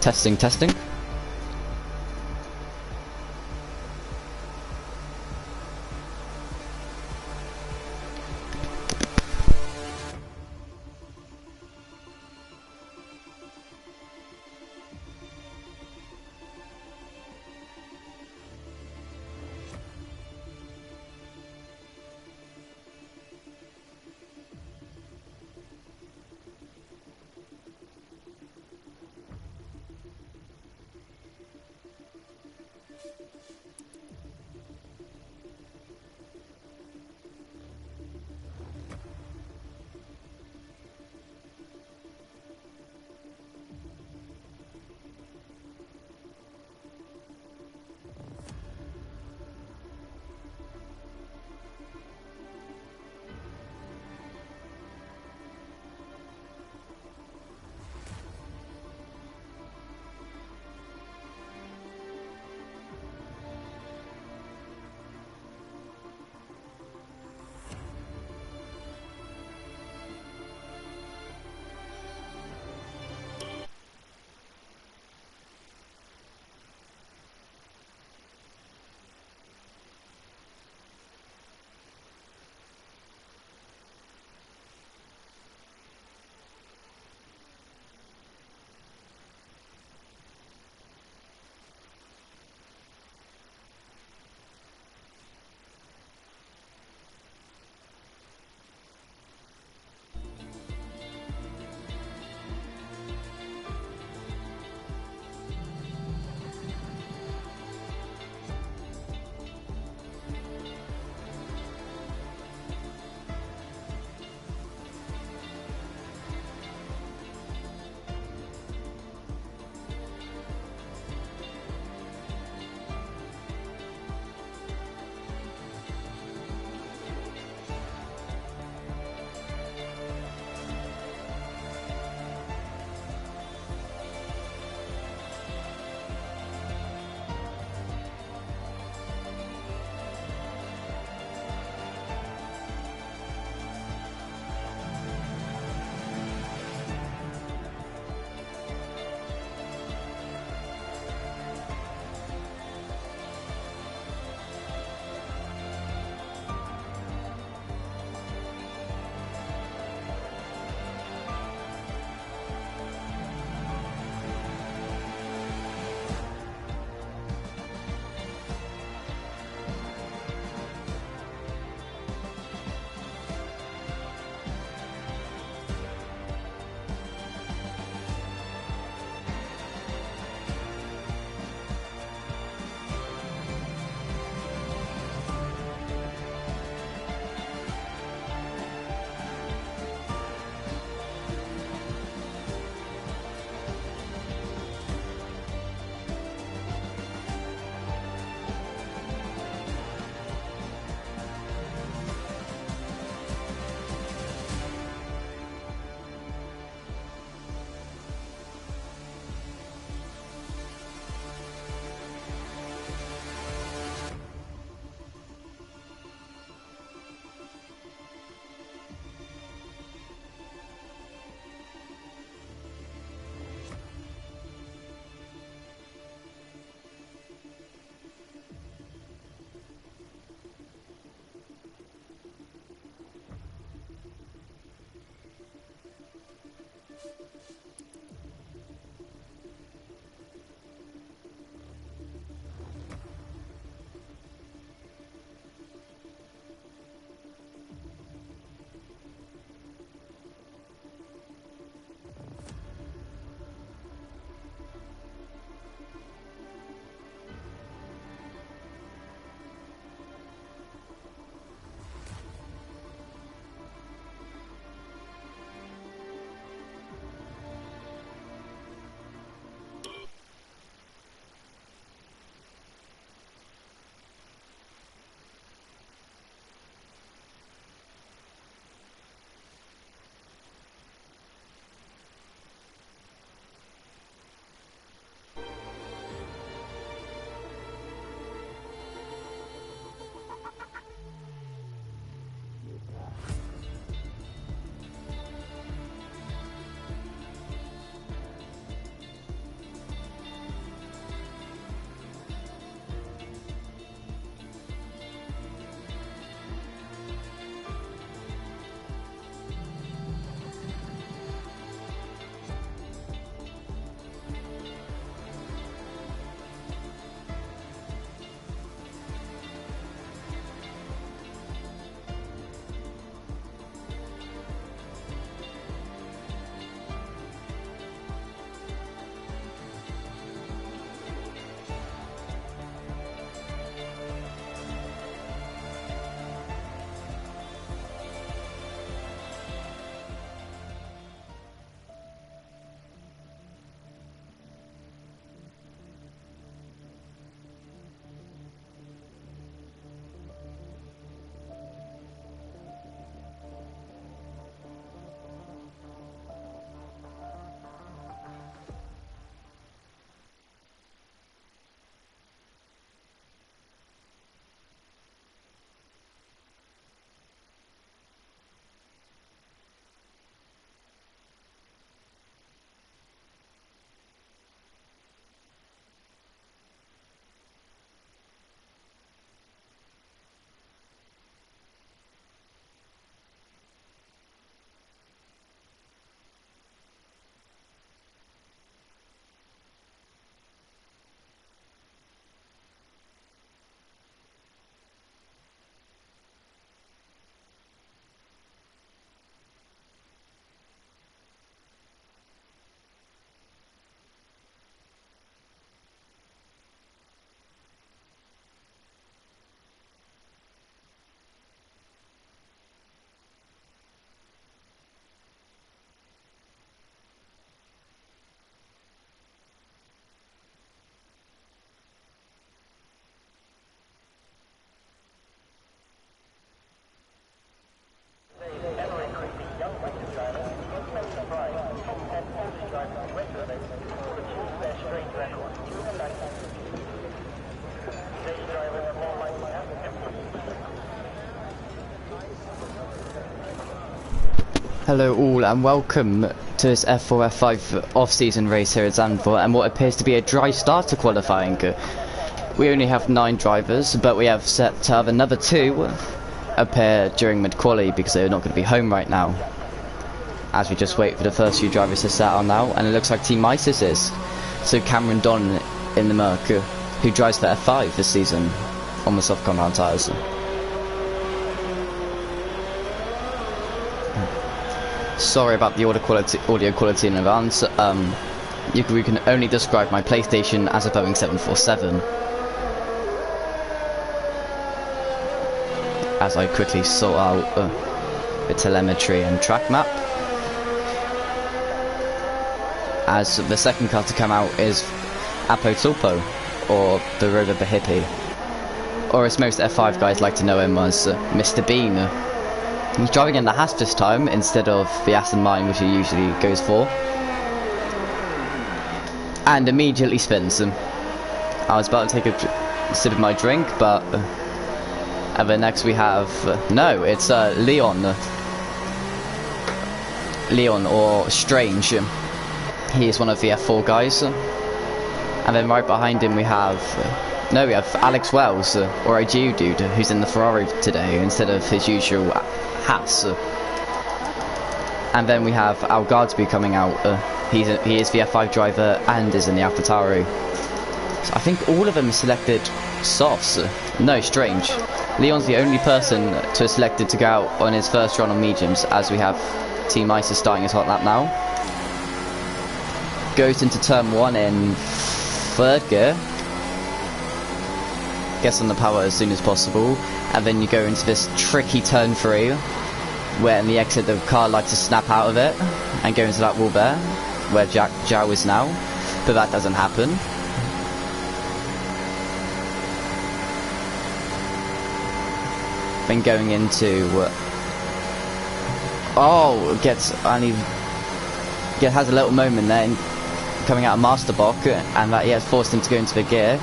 Testing, testing. Hello all and welcome to this F4 F5 off-season race here at Zandvoort and what appears to be a dry start to qualifying. We only have 9 drivers, but we have set to have another 2 appear during mid-quali because they're not going to be home right now. As we just wait for the first few drivers to set on now, and it looks like Team ISIS is. So Cameron Don in the Merc, who drives for F5 this season on the soft compound tyres. Sorry about the audio quality in advance. We can only describe my PlayStation as a Boeing 747. As I quickly sort out the telemetry and track map. As the second car to come out is Apo Tulpo, or the Rover Bahipi. Or as most F5 guys like to know him as Mr. Bean. He's driving in the Haas this time instead of the Aston Martin, which he usually goes for. And immediately spins. I was about to take a sip of my drink, but... and then next we have... no, it's Leon. Leon, or Strange. He is one of the F4 guys. And then right behind him we have... no, we have Alex Wells, or a Geodude, who's in the Ferrari today instead of his usual Haas. And then we have Al Guardsby coming out. He is the F5 driver and is in the AlphaTauri. So I think all of them selected softs. No, Strange. Leon's the only person to have selected to go out on his first run on mediums, as we have Team ISIS starting his hot lap now. Goes into turn 1 in 3rd gear. Gets on the power as soon as possible, and then you go into this tricky turn 3 where in the exit the car likes to snap out of it and go into that wall there where Zhao is now, but that doesn't happen. Then going into has a little moment there coming out of Master Bock, and that has forced him to go into the gear.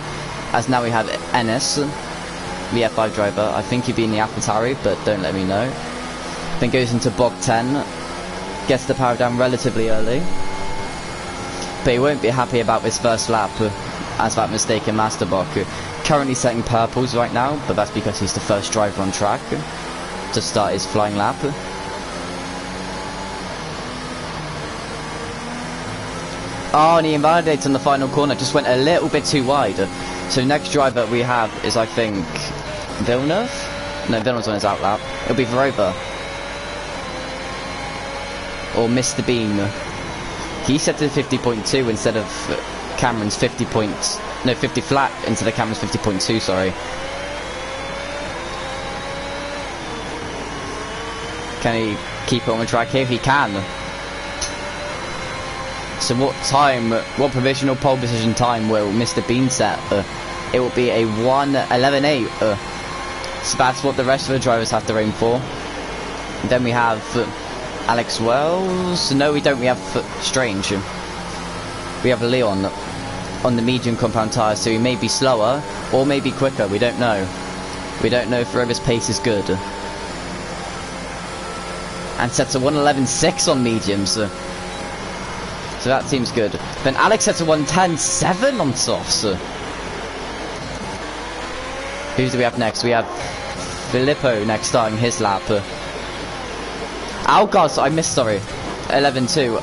As now we have Ennis, the F5 driver. I think he'd be in the AlphaTauri, but don't let me know. Then goes into Bog 10, gets the power down relatively early. But he won't be happy about his first lap, as that mistake in Master Bock. Currently setting purples right now, but that's because he's the first driver on track to start his flying lap. Oh, and he invalidates on the final corner, just went a little bit too wide. So next driver we have is, I think, Villeneuve? No, Villeneuve's on his out lap. It'll be Verova. Or Mr. Bean. He set to 50.2 instead of Cameron's 50 points. No, 50 flat instead of Cameron's 50.2, sorry. Can he keep it on the track here? He can. So what provisional pole position time will Mr. Bean set? It will be a 1:11.8. So that's what the rest of the drivers have to aim for. And then we have Alex Wells. No, we don't. We have Strange. We have Leon on the medium compound tyre, so he may be slower or maybe quicker. We don't know. We don't know if Rover's pace is good. And sets a 1:11.6 on mediums. So that seems good. Then Alex sets a 1:10.7 on softs. Who do we have next? We have Filippo next starting his lap. Algar's, I missed, sorry. 11.2.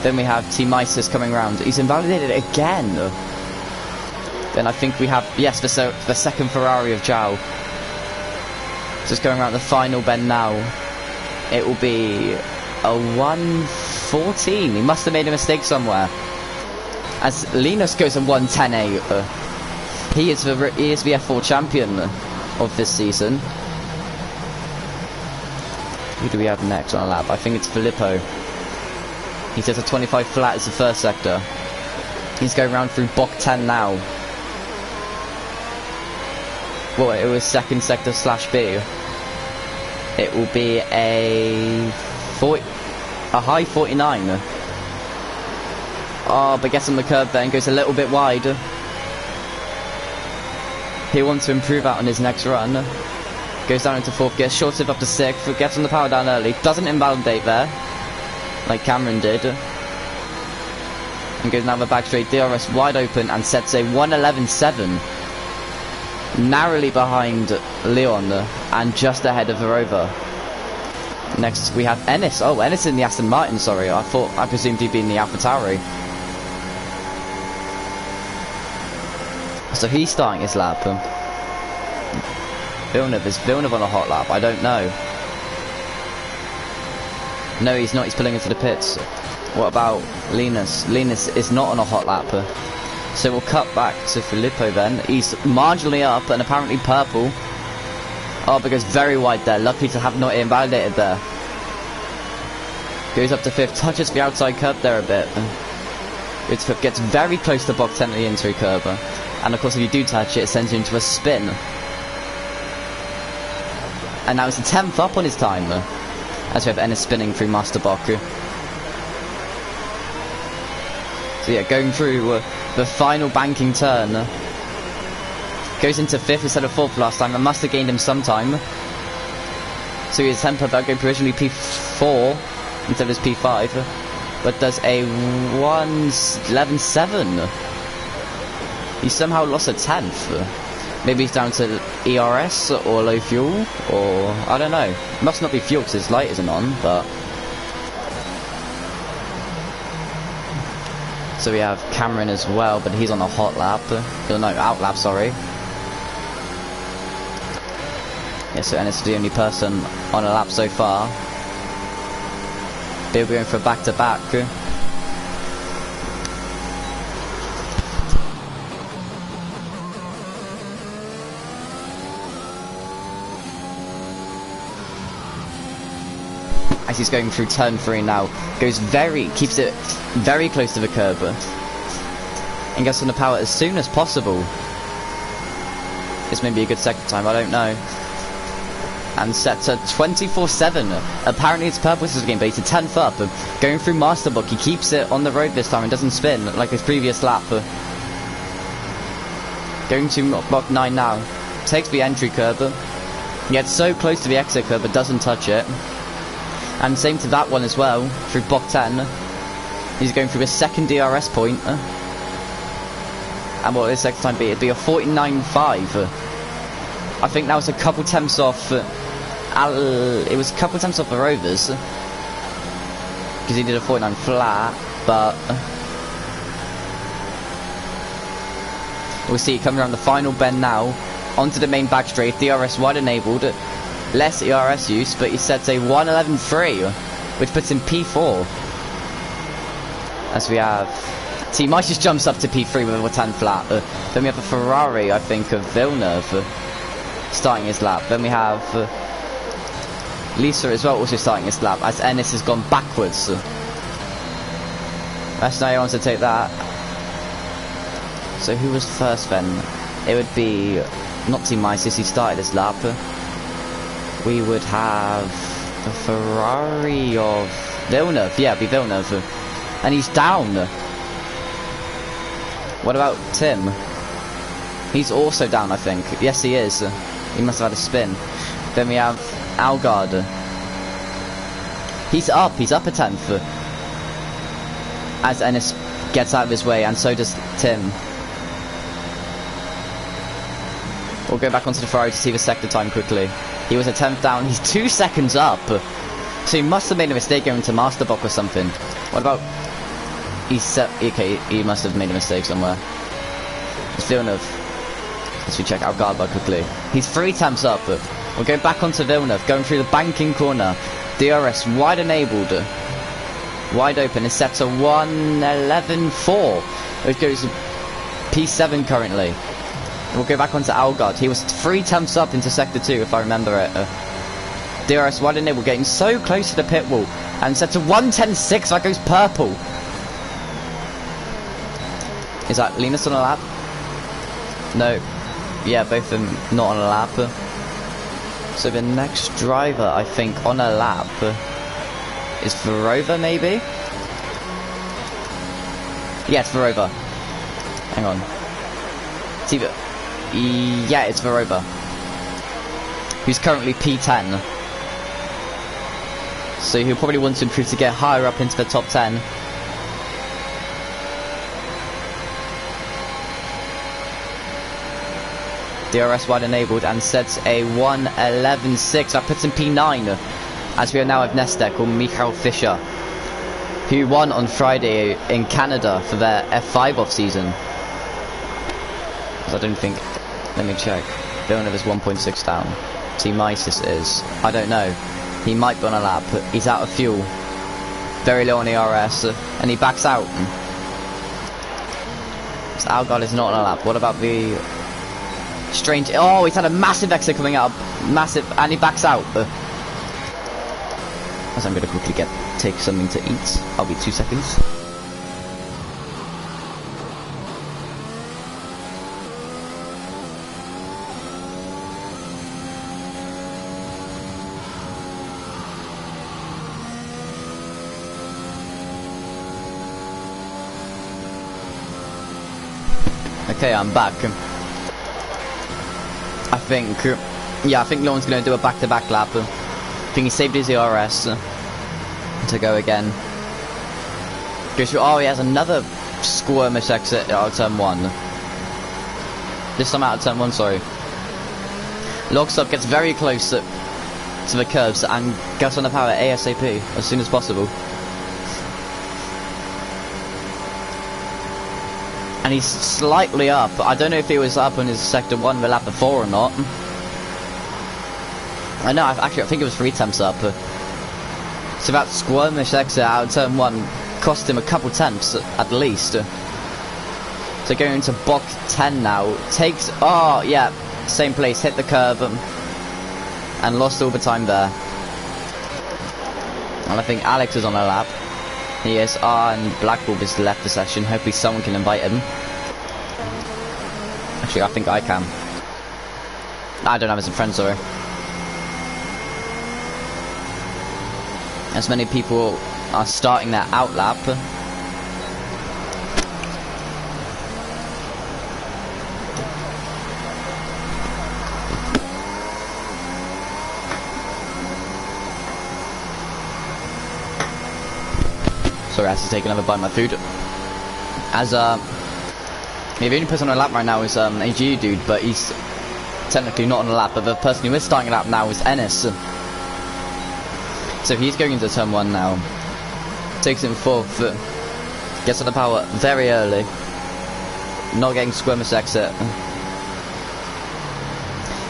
Then we have Team ISIS coming round. He's invalidated again. Then I think we have, yes, the second Ferrari of Zhao. Just going around the final bend now. It will be a 1:14. He must have made a mistake somewhere. As Linus goes a 1:10.8. He is the F4 champion of this season. Who do we have next on a lap? I think it's Filippo. He says a 25 flat as the first sector. He's going around through Bok 10 now. Well, it was second sector /B. It will be a high 49. Oh, but gets on the curb there and goes a little bit wide. He wants to improve out on his next run. Goes down into 4th gear, shorts it up to 6th, gets on the power down early, doesn't invalidate there, like Cameron did. And goes now the back straight, DRS wide open and sets a 1:11.7. Narrowly behind Leon and just ahead of Verova. Next we have Ennis. Oh, Ennis in the Aston Martin, sorry. I presumed he'd be in the AlphaTauri. So he's starting his lap. Villeneuve, is Villeneuve on a hot lap? I don't know. No, he's not. He's pulling into the pits. What about Linus? Linus is not on a hot lap. So we'll cut back to Filippo then. He's marginally up and apparently purple. Oh, but goes very wide there. Lucky to have not invalidated there. Goes up to 5th, touches the outside curb there a bit. Gets very close to box 10 at the entry curb. And of course if you do touch it, it sends you into a spin. And now it's a 10th up on his time. As we have Ennis spinning through Master Baku. So yeah, going through the final banking turn. Goes into 5th instead of 4th last time. I must have gained him some time. So he's 10th up, going provisionally P4 instead of his P5. But does a 1:11.7. He somehow lost a 10th. Maybe he's down to ERS or low fuel, or I don't know. Must not be fuel because his light isn't on, but... So we have Cameron as well, but he's on a hot lap. No, out lap, sorry. Yeah, so Ennis is the only person on a lap so far. They'll be going for back-to-back. As he's going through turn 3 now, keeps it very close to the curb, and gets on the power as soon as possible. This may be a good second time, I don't know. And sets a 24.7. Apparently it's purple this game, but he's a 10th up. Going through Master Book, he keeps it on the road this time and doesn't spin like his previous lap. Going to Block 9 now. Takes the entry curb. Gets so close to the exit curb but doesn't touch it. And same to that one as well, through Block 10. He's going through a second DRS point. And what will his second time be? It'd be a 49.5. I think that was a couple temps off. It was a couple temps off the Rovers. Because he did a 49 flat, but... We'll see, coming around the final bend now. Onto the main back straight, DRS wide enabled. Less ERS use, but he sets a 1:11.3, which puts him P4. As we have... Team Ice just jumps up to P3 with a 10 flat. Then we have a Ferrari, I think, of Villeneuve starting his lap. Then we have Lisa as well also starting his lap, as Ennis has gone backwards. That's now he wants to take that. So who was first then? It would be not Team Ice, he started his lap. We would have the Ferrari of Villeneuve. Yeah, it'd be Villeneuve. And he's down. What about Tim? He's also down, I think. Yes, he is. He must have had a spin. Then we have Algard. He's up a 10th. As Ennis gets out of his way, and so does Tim. We'll go back onto the Ferrari to see the sector time quickly. He was a 10th down. He's 2 seconds up. So he must have made a mistake going to Masterbock or something. What about... Okay, he must have made a mistake somewhere. It's Villeneuve. Let's check out Garba quickly. He's 3 temps up. We'll go back onto Villeneuve, going through the banking corner. DRS wide enabled. Wide open. It's set to 1:11.4. Which goes to P7 currently. We'll go back onto Algard. He was 3 temps up into Sector 2, if I remember it. DRS wide enabled, getting so close to the pit wall. And set to 1:10.6. That goes purple. Is that Linus on a lap? No. Yeah, both of them not on a lap. So the next driver, I think, on a lap is Verova, maybe? Yeah, it's Verova. Hang on. Yeah, it's Verova. who's currently P10. So he'll probably want to improve to get higher up into the top 10. DRS wide enabled and sets a 1:11.6. That puts him P9. As we are now with Nestek, or Michael Fischer, who won on Friday in Canada for their F5 off-season. I don't think... Let me check. Villeneuve is 1.6 down. Team Isis is... I don't know. He might be on a lap. He's out of fuel. Very low on ERS. And he backs out. So Algard is not on a lap. What about the... Strange... Oh, he's had a massive exit coming out. Massive... And he backs out. As I'm going to quickly take something to eat. I'll be 2 seconds. Okay, I'm back. I think Leon's going to do a back-to-back lap. I think he saved his ERS to go again. Oh, he has another squirmish exit out of turn 1. This time out of turn 1, sorry. Logstop gets very close to the curves and gets on the power ASAP as soon as possible. And he's slightly up. I don't know if he was up on his sector 1 the lap before or not. I know, I think it was 3 attempts up. So that squirmish exit out of turn 1 cost him a couple attempts at least. So going into box 10 now. Takes... Oh, yeah. Same place. Hit the curve. And lost all the time there. And I think Alex is on a lap. He is. And Blackball has left the session. Hopefully someone can invite him. Actually, I think I can. I don't have him as a friend, sorry. As many people are starting their out lap. Sorry, I have to take another bite of my food. As the only person on a lap right now is a GU dude, but he's technically not on a lap. But the person who is starting a lap now is Ennis. So he's going into turn 1 now. Takes him 4th. Gets on the power very early. Not getting squirmish exit.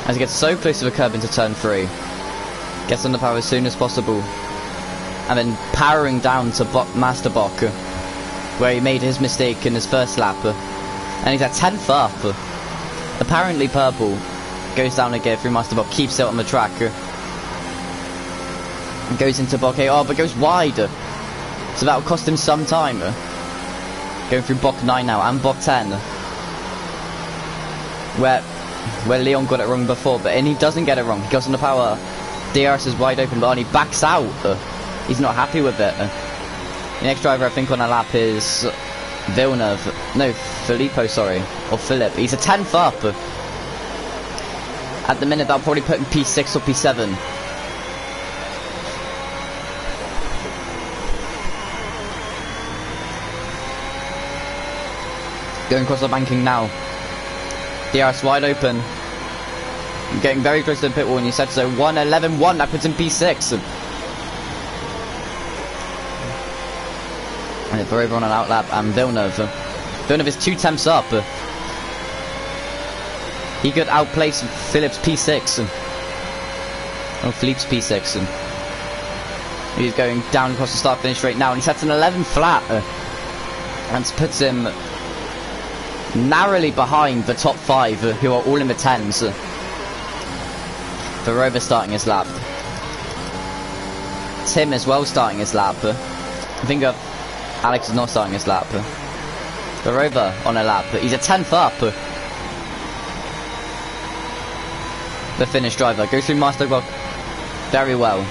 As he gets so close to the curb into turn 3. Gets on the power as soon as possible. And then powering down to Master Bock, where he made his mistake in his first lap. And he's at 10th up. Apparently purple. Goes down again through Master Bock. Keeps it on the track. Goes into Bock 8, but goes wide. So that'll cost him some time. Going through Bock 9 now, and Bock 10. Where Leon got it wrong before, and he doesn't get it wrong. He goes on the power. DRS is wide open, but he backs out. He's not happy with it. The next driver I think on a lap is Villeneuve. No, Filippo, sorry. Or Philip. He's a 10th up. At the minute, that'll probably put him P6 or P7. Going across the banking now. DRS wide open. Getting very close to the pit wall, and you said so. 1:11.1, that puts him P6. And for everyone on out lap, and Villeneuve. Villeneuve is 2 attempts up. He could outplace Philip's P6. Or Philippe's P6. He's going down across the start finish straight now, and he sets an 11 flat. And puts him narrowly behind the top 5, who are all in the 10s. Verova starting his lap. Tim as well starting his lap. I think Alex is not starting his lap. Verova on a lap. He's a 10th up. The Finnish driver goes through Master Bock very well.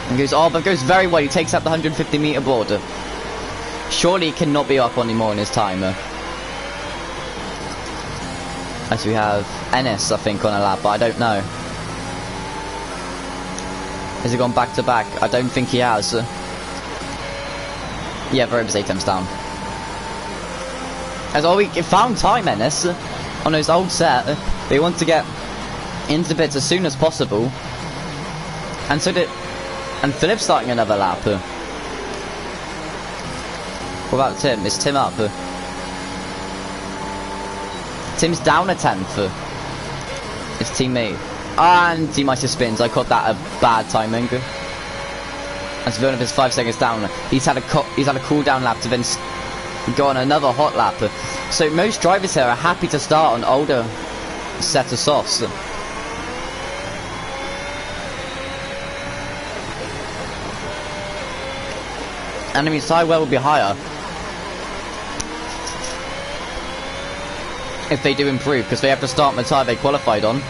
And goes, but goes very well. He takes up the 150 meter board. Surely he cannot be up anymore in his time. As we have Ennis, I think, on a lap, but I don't know. Has he gone back to back? I don't think he has. Yeah, Verova's 8 times down. As all we found time, Ennis, on his old set. They want to get into the pits as soon as possible. And so did... And Philip's starting another lap. What about Tim? Is Tim up? Tim's down a 10th. His teammate. And T-Meister spins. I caught that a bad timing. As one of his 5 seconds down, he's had a cool down lap to then go on another hot lap. So most drivers here are happy to start on older set of softs. And I mean, side wear will be higher if they do improve, because they have to start on the tyre they qualified on.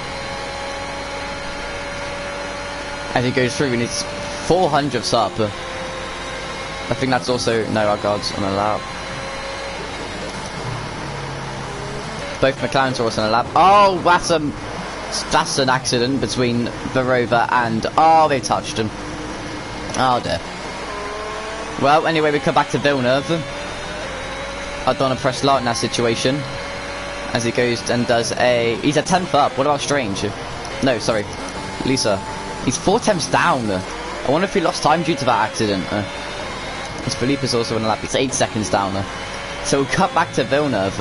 As he goes through, he needs 400ths up. I think that's also no, our guards on a lap. Both McLarens are also on a lap. Oh, that's an accident between Verova and they touched him. Oh dear. Well, anyway, we come back to Villeneuve. I don't want to press start in that situation. As he goes and does he's a 10th up. What about Strange? No, sorry, Lisa. He's 4 tenths down. I wonder if he lost time due to that accident. As Philippe is also on a lap. He's 8 seconds down. So we'll cut back to Villeneuve.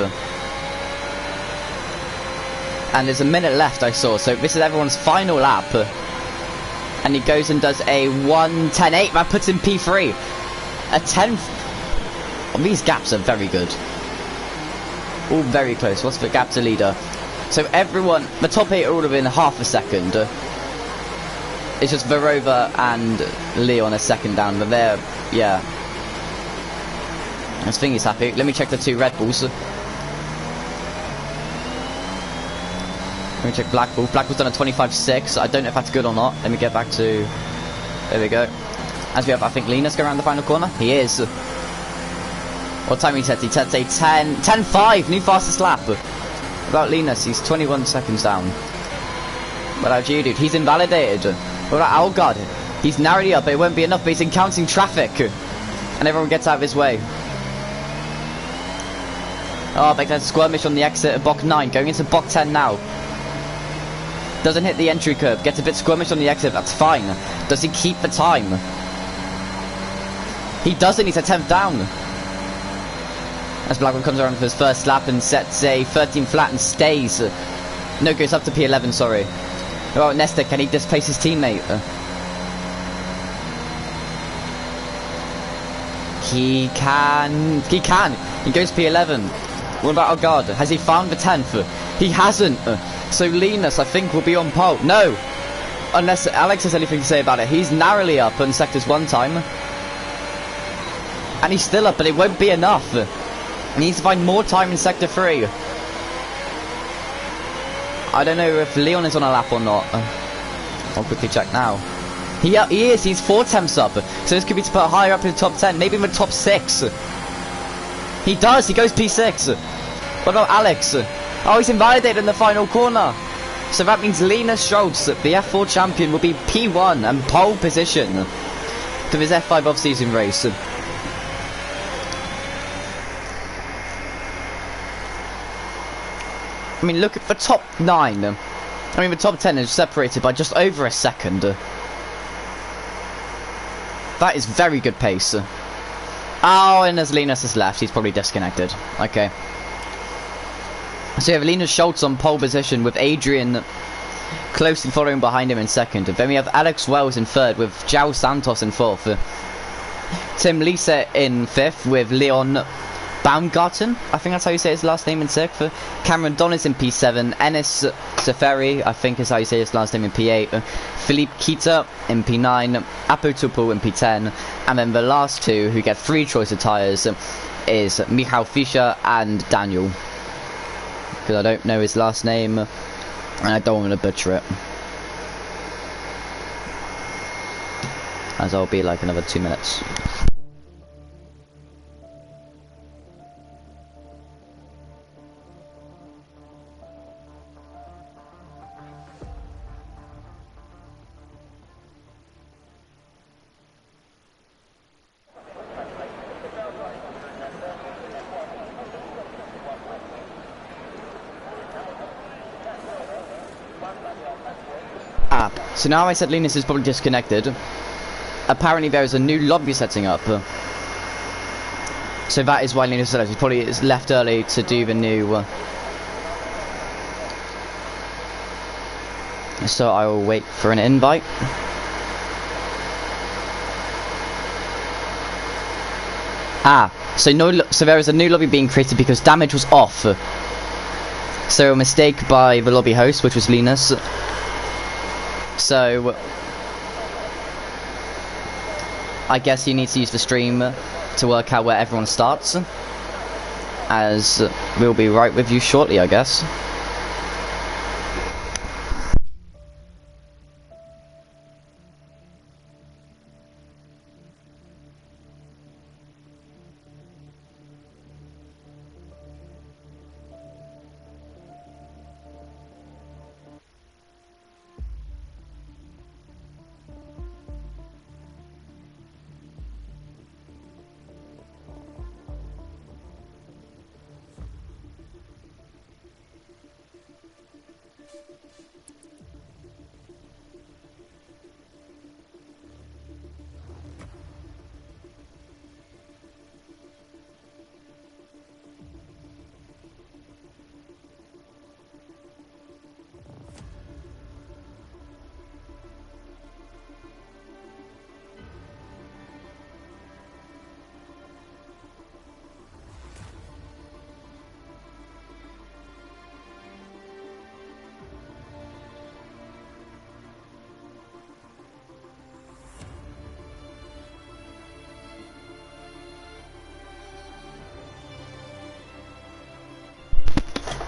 And there's a minute left, I saw. So this is everyone's final lap. And he goes and does a 1:10.8. That puts him P3. A 10th. Oh, these gaps are very good. All very close. What's the gap to leader? So everyone, the top 8 are all within half a second. It's just Verova and Leon a second down, but they're, yeah. I think he's happy. Let me check the 2 Red Bulls. Let me check Black Bull. Black Bull's done a 25.6. I don't know if that's good or not. Let me get back to... There we go. As we have, I think, Linus go around the final corner. He is. What time he sets? He sets a 10.5. New fastest lap. Without Linus, he's 21 seconds down. Without you, dude, he's invalidated. Without Algard, he's narrowly up. It won't be enough, but he's encountering traffic. And everyone gets out of his way. Oh, back to skirmish on the exit of Box 9. Going into Box 10 now. Doesn't hit the entry curb. Gets a bit skirmish on the exit. That's fine. Does he keep the time? He doesn't. He's a 10th down. As Blackwood comes around for his first lap and sets a 13 flat and stays. No, goes up to P11, sorry. Well, Nesta, can he displace his teammate? He can. He can. He goes P11. What about our guard? Has he found the 10th? He hasn't. So Linus, I think, will be on pole. No. Unless Alex has anything to say about it. He's narrowly up on sectors 1 time. And he's still up, but it won't be enough. He needs to find more time in sector 3. I don't know if Leon is on a lap or not. I'll quickly check now. He is. He's 4 temps up. So this could be to put higher up in the top 10. Maybe in the top 6. He does. He goes P6. What about Alex? Oh, he's invalidated in the final corner. So that means Linus Schultz, the F4 champion, will be P1 and pole position for his F5 off-season race. I mean, look at the top 9. I mean, the top 10 is separated by just over a second. That is very good pace. Oh, and as Linus has left, he's probably disconnected. Okay. So you have Linus Schultz on pole position with Adrian closely following behind him in second. Then we have Alex Wells in third with João Santos in fourth. Tim Lisa in fifth with Leon Baumgarten, I think that's how you say his last name, in sixth. Cameron Donis in P7. Enes Seferi, I think is how you say his last name, in P8. Philippe Kita in P9. Apo Tupu in P10. And then the last 2 who get 3 choice of tyres is Michał Fischer and Daniel. Because I don't know his last name and I don't want to butcher it. As I'll be like another 2 minutes. Ah, so now I said Linus is probably disconnected. Apparently there is a new lobby setting up. So that is why Linus is he probably is left early to do the new. So I will wait for an invite. Ah, so there is a new lobby being created because damage was off. So a mistake by the lobby host, which was Linus. So I guess he needs to use the stream to work out where everyone starts. As we'll be right with you shortly, I guess.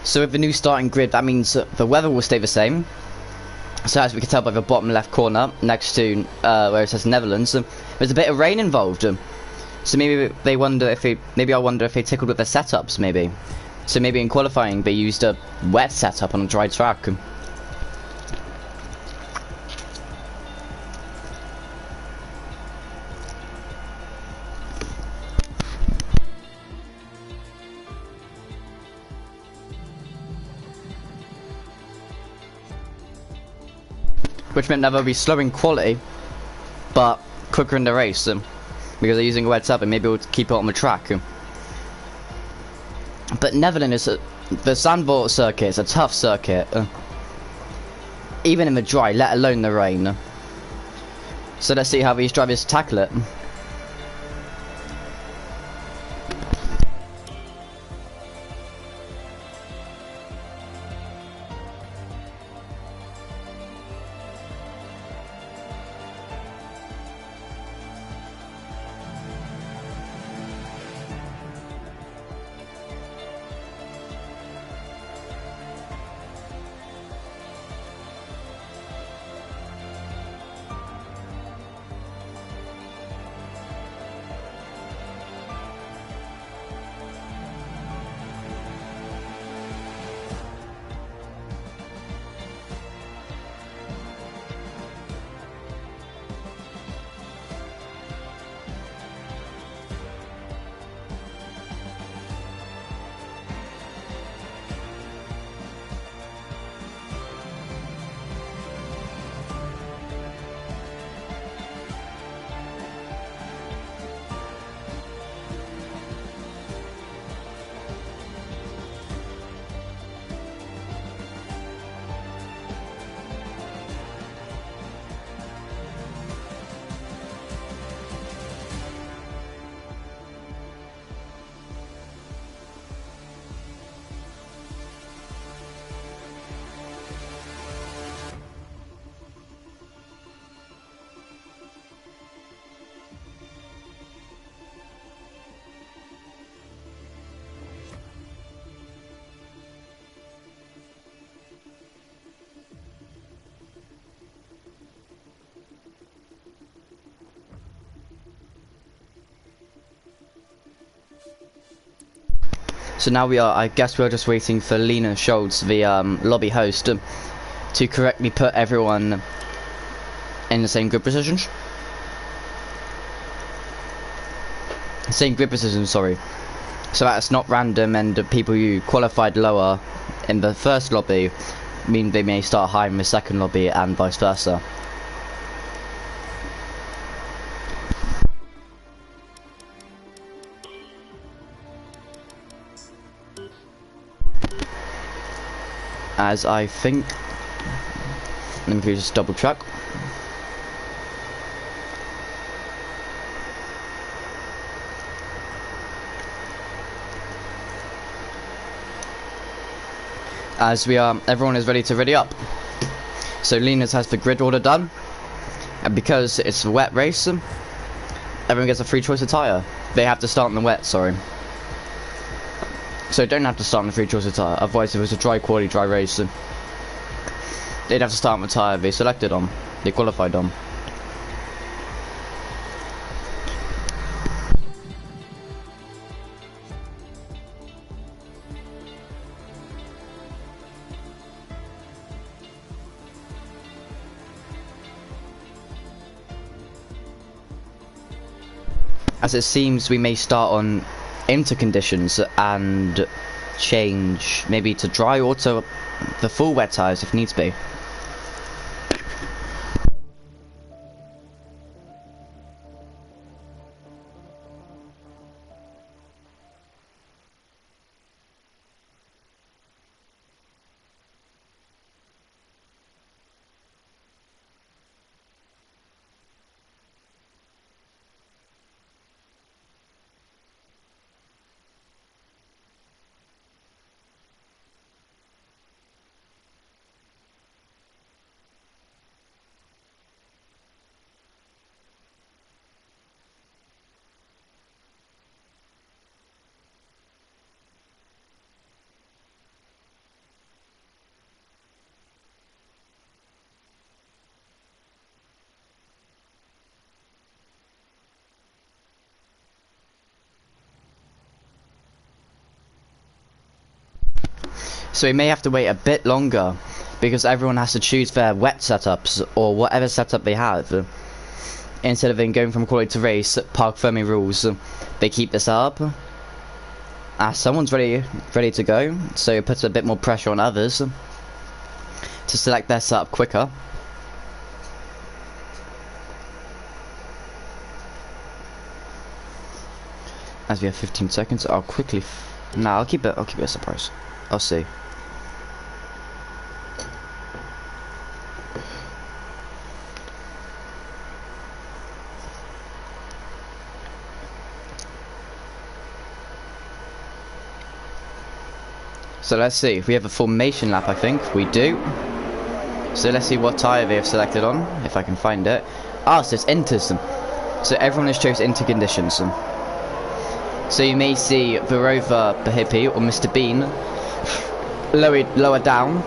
So with the new starting grid, that means the weather will stay the same. So as we can tell by the bottom left corner, next to where it says Netherlands, there's a bit of rain involved. So maybe they wonder if maybe I wonder if they tickled with their setups, maybe. So maybe in qualifying they used a wet setup on a dry track. Which meant that they'll be slow in quality, but quicker in the race, because they're using a wet setup and maybe we'll keep it on the track. But Netherlands is the Zandvoort circuit is a tough circuit, even in the dry, let alone the rain. So let's see how these drivers tackle it. So now I guess we're just waiting for Lena Schultz, the lobby host, to correctly put everyone in the same grid positions. Same grid position, sorry. So that's not random, and the people who qualified lower in the first lobby mean they may start high in the second lobby and vice versa. As I think, let me just double check. As everyone is ready to ready up. So Lena's has the grid order done, and because it's a wet race, everyone gets a free choice of tyre. They have to start in the wet, sorry. So don't have to start on the free choice of tyre, otherwise if it was a dry quality dry race, they'd have to start on the tyre they selected on, they qualified on. As it seems we may start on interconditions and change maybe to dry or to the full wet tyres if needs be. So we may have to wait a bit longer because everyone has to choose their wet setups or whatever setup they have. Instead of then going from quality to race, Park Fermi rules, they keep this up. Someone's ready to go, so it puts a bit more pressure on others to select their setup quicker. As we have 15 seconds, I'll quickly. I'll keep it a surprise. I'll see. So let's see, if we have a formation lap, I think we do. So let's see what tyre they have selected on, if I can find it. So it's inters. So everyone has chosen inter conditions. So you may see Verova, the hippie, or Mr. Bean lower down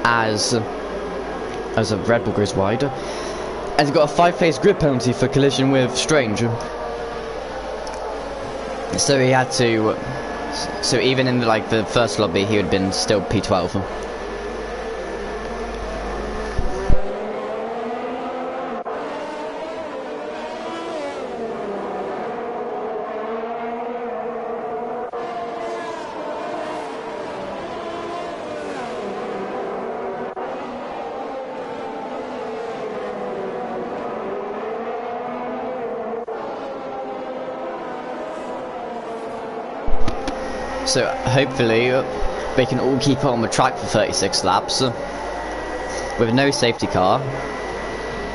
as a Red Bull goes wide. And he's got a 5-phase grid penalty for collision with Strange. So he had to. So even in the first lobby, he would have been still P12. So hopefully they can all keep it on the track for 36 laps with no safety car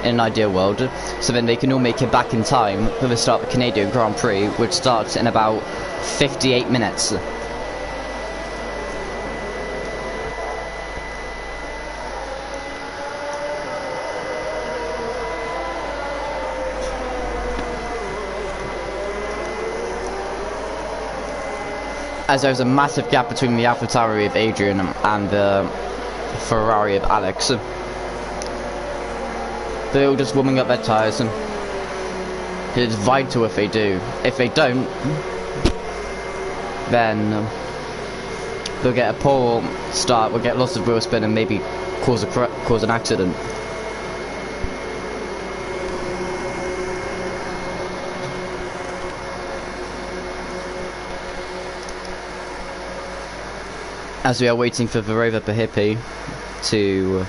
in an ideal world. So then they can all make it back in time for the start of the Canadian Grand Prix, which starts in about 58 minutes. As there's a massive gap between the AlphaTauri of Adrian and the Ferrari of Alex. They're all just warming up their tyres, and it's vital if they do. If they don't, then they'll get a poor start, we'll get lots of wheel spin and maybe cause an accident. as we are waiting for Verova Pahipi to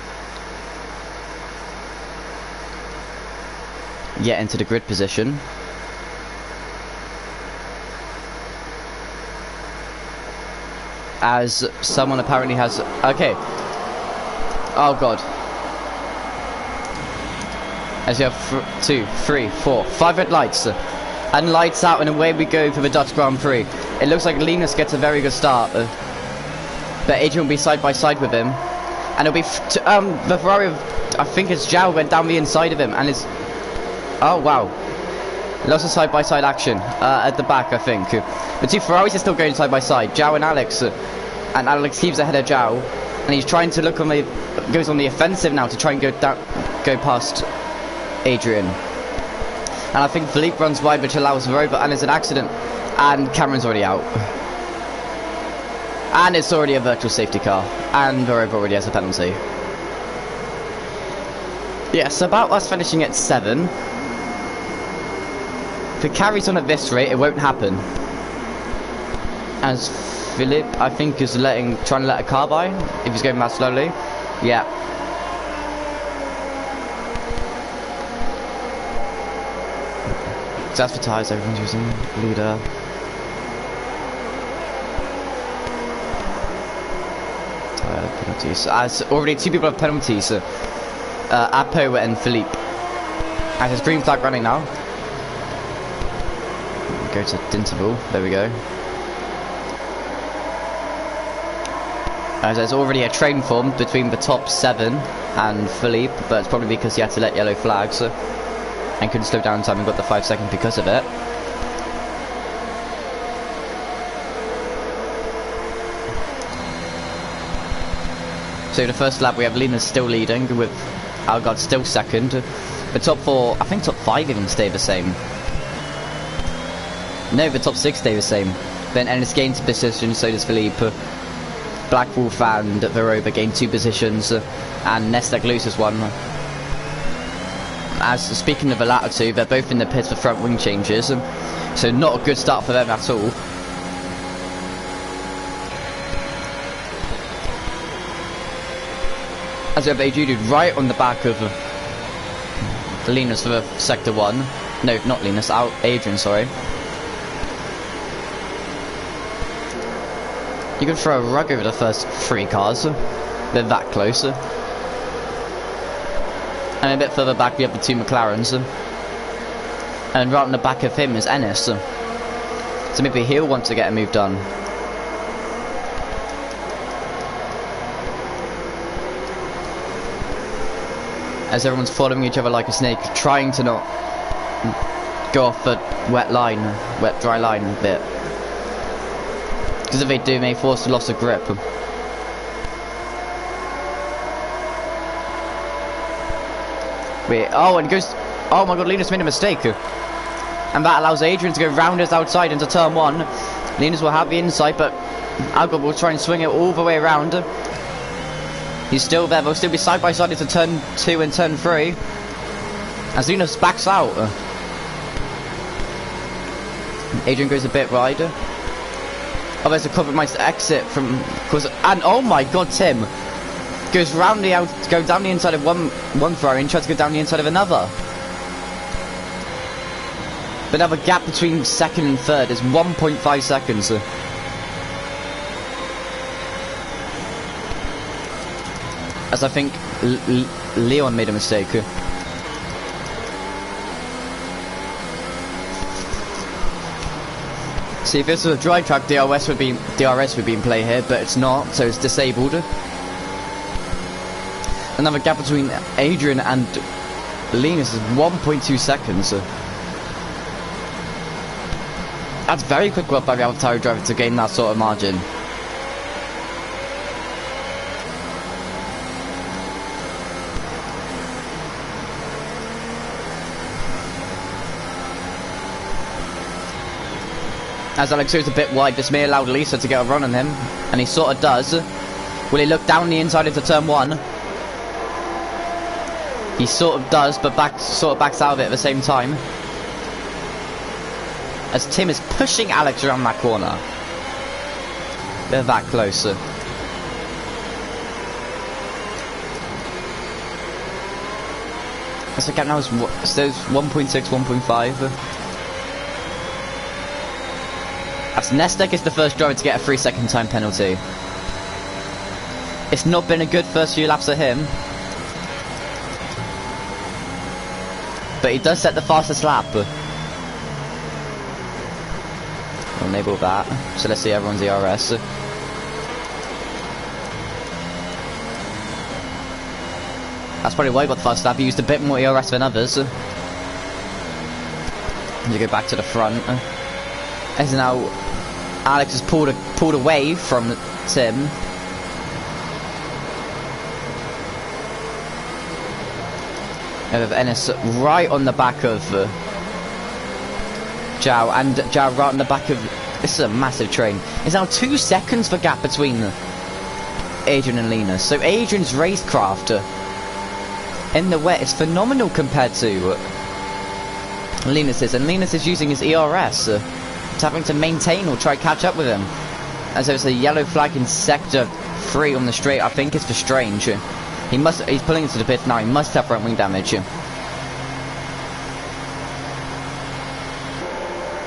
get into the grid position. As someone apparently has... Okay. Oh god. As you have 2, 3, 4, 5 red lights. And lights out, and away we go for the Dutch Grand Prix. It looks like Linus gets a very good start. But Adrian will be side by side with him. And it'll be... the Ferrari of... I think it's Zhao went down the inside of him. And it's... Oh, wow. Lots of side-by-side action at the back, I think. The two Ferraris are still going side-by-side. Zhao and Alex. And Alex keeps ahead of Zhao. And he's trying to look on the... Goes on the offensive now to try and go past Adrian. And I think Philippe runs wide, which allows Verova, and it's an accident. And Cameron's already out. And it's already a virtual safety car. And Verova already has a penalty. Yes, about us finishing at 7. If it carries on at this rate, it won't happen. As Philippe, I think, is trying to let a car by, if he's going that slowly. Yeah. So that's for tyres everyone's using. Leader. Tyre penalties. As already 2 people have penalties. Apo and Philippe. As his green flag running now. Go to interval. There we go. As there's already a train formed between the top 7 and Philippe, but it's probably because he had to let yellow flags and couldn't slow down time and got the 5 seconds because of it. So the first lap we have Linus still leading with Algard still second. The top 4, I think top 5 even stay the same. No, the top 6 stay the same. Then Ennis gains position, so does Philippe. Black Wolf and Verova gain 2 positions, and Nestek loses 1. As speaking of the latter 2, they're both in the pits for front wing changes, so not a good start for them at all. As we have Ajudu right on the back of Linus for sector 1. No, not Linus, Adrian, sorry. You can throw a rug over the first 3 cars. They're that close. And a bit further back we have the 2 McLarens. And right on the back of him is Ennis. So maybe he'll want to get a move done. As everyone's following each other like a snake, trying to not go off the wet dry line a bit. Because if they do, may force a loss of grip. Wait, oh, and it goes... Oh my god, Linus made a mistake. And that allows Adrian to go round us outside into turn 1. Linus will have the inside, but Algard will try and swing it all the way around. He's still there, they'll still be side by side into turn 2 and turn 3. As Linus backs out. Adrian goes a bit wide. Oh, there's a compromised exit from... And oh my god, Tim goes round the go down the inside of one Ferrari and tries to go down the inside of another. But now the gap between 2nd and 3rd is 1.5 seconds. As I think Leon made a mistake. See, if this was a dry track, DRS would be in play here, but it's not, so it's disabled. Another gap between Adrian and Linus is 1.2 seconds. That's very quick work by the AlphaTauri driver to gain that sort of margin. As Alex goes a bit wide, this may allow Lisa to get a run on him, and he sort of does. Will he look down the inside into turn 1? He sort of does, but sort of backs out of it at the same time. As Tim is pushing Alex around that corner. They're that close. So gap now is 1.6, 1.5. As Nestek is the first driver to get a 3-second time penalty. It's not been a good first few laps of him, but he does set the fastest lap. We'll enable that. So let's see everyone's ERS. That's probably why he got the fastest lap. He used a bit more ERS than others. You go back to the front. As now Alex has pulled away from Tim. And with Ennis right on the back of Zhao, and Zhao right on the back of... This is a massive train. It's now 2 seconds for gap between Adrian and Linus. So Adrian's racecraft in the wet is phenomenal compared to Linus's, and Linus is using his ERS. It's having to maintain or try to catch up with him. As there's a yellow flag in sector 3 on the straight. I think it's for Strange. He's pulling into the pit now. He must have front wing damage.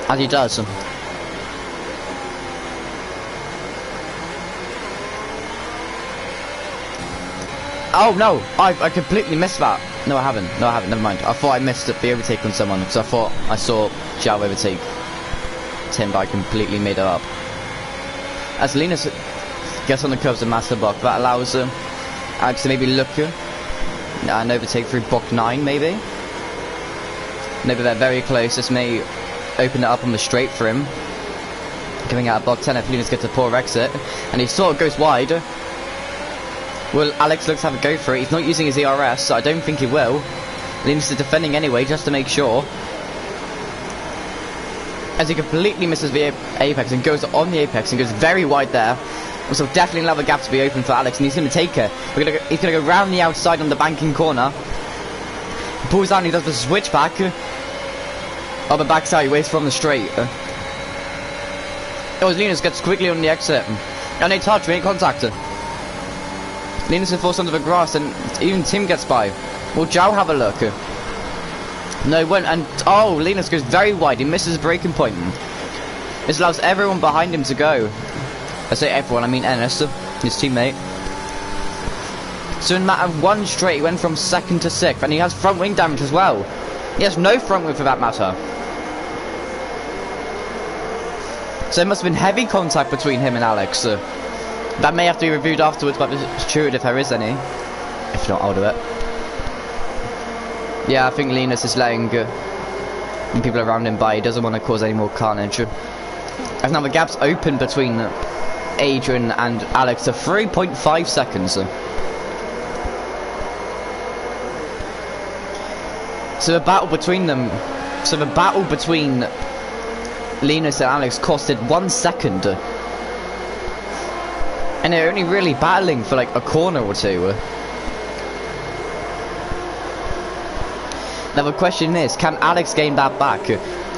As he does. Oh no! I completely missed that. No, I haven't. Never mind. I thought I missed the overtake on someone because I thought I saw Zhao overtake Tim, but I completely made it up. As Linus gets on the curves of Master Block, that allows Alex to maybe look and overtake through block 9, maybe. Maybe they're very close. This may open it up on the straight for him. Coming out of block 10 if Linus gets a poor exit, and he sort of goes wide. Well, Alex looks to have a go for it. He's not using his ERS, so I don't think he will. Linus is defending anyway, just to make sure. As he completely misses the apex and goes on the apex and goes very wide there. So definitely allow the gap to be open for Alex, and he's going to take it. He's going to go round the outside on the banking corner. He pulls down, he does the switchback. On the backside, he waits from the straight. Linus gets quickly on the exit. And they touch, we ain't contact. Linus is forced onto the grass, and even Tim gets by. Will Zhao have a look? No, he won't, and oh, Linus goes very wide. He misses a braking point. This allows everyone behind him to go. I say everyone, I mean Ennis, his teammate. So in a matter of one straight, he went from 2nd to 6th, and he has front wing damage as well. He has no front wing for that matter. So there must have been heavy contact between him and Alex. That may have to be reviewed afterwards by the steward if there is any. If not, I'll do it. Yeah, I think Linus is letting people around him by. He doesn't want to cause any more carnage. As now the gap's open between Adrian and Alex to 3.5 seconds. So the battle between them, Linus and Alex costed 1 second. And they're only really battling for like a corner or two. Now the question is, can Alex gain that back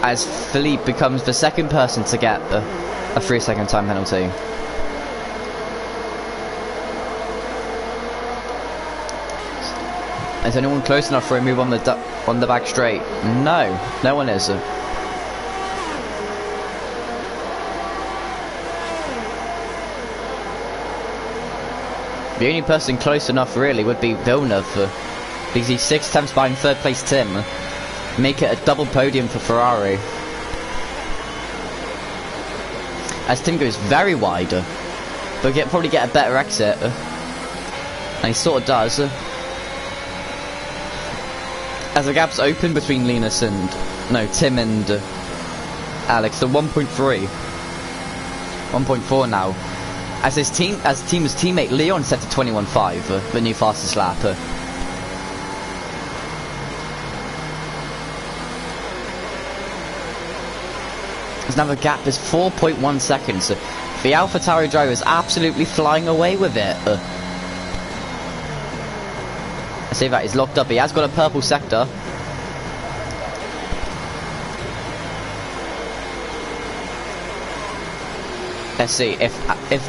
as Philippe becomes the second person to get a 3-second time penalty? Is anyone close enough for a move on the back straight? No, no one is. The only person close enough really would be Villeneuve, because he's 6 tenths behind 3rd place Tim. Make it a double podium for Ferrari. As Tim goes very wide, but probably get a better exit. And he sort of does. As the gap's open between Linus and... no, Tim and Alex, so 1.3. 1.4 now. As his team's teammate Leon set to 21.5, the new fastest lap. As now the gap is 4.1 seconds. The AlphaTauri driver is absolutely flying away with it. I say that he's locked up. He has got a purple sector. Let's see, if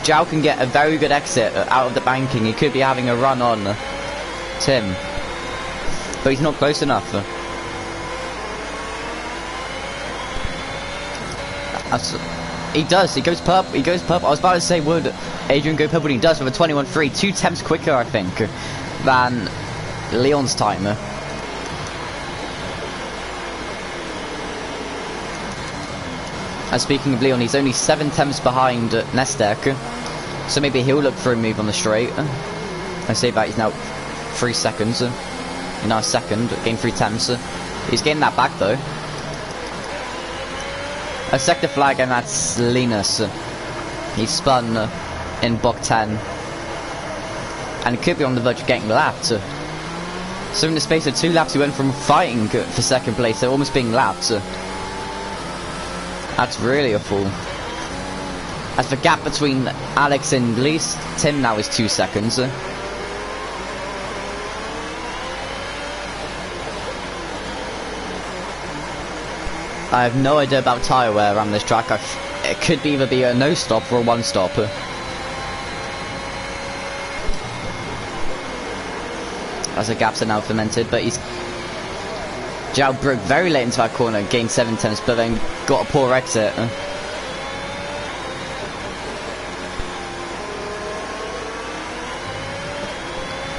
Zhao can get a very good exit out of the banking, he could be having a run on Tim. but he's not close enough. He does. He goes purple. He goes purple. I was about to say, would Adrian go purple? He does with a 21.3, 2 temps quicker, I think, than Leon's timer. And speaking of Leon, he's only 7 temps behind Nestek, so maybe he'll look for a move on the straight. I say that he's now 3 seconds. He's now a second, gained 3 temps. He's getting that back though. A sector flag, and that's Linus. He spun in block 10 and could be on the verge of getting lapped. So in the space of 2 laps, he went from fighting for second place to almost being lapped. That's really a fall. As the gap between Alex and Least, Tim now is 2 seconds. I have no idea about tyre wear around this track. It could either be a no stop or a 1 stop. As the gaps are now fermented, but Zhao broke very late into that corner, gained 7 temps, but then got a poor exit.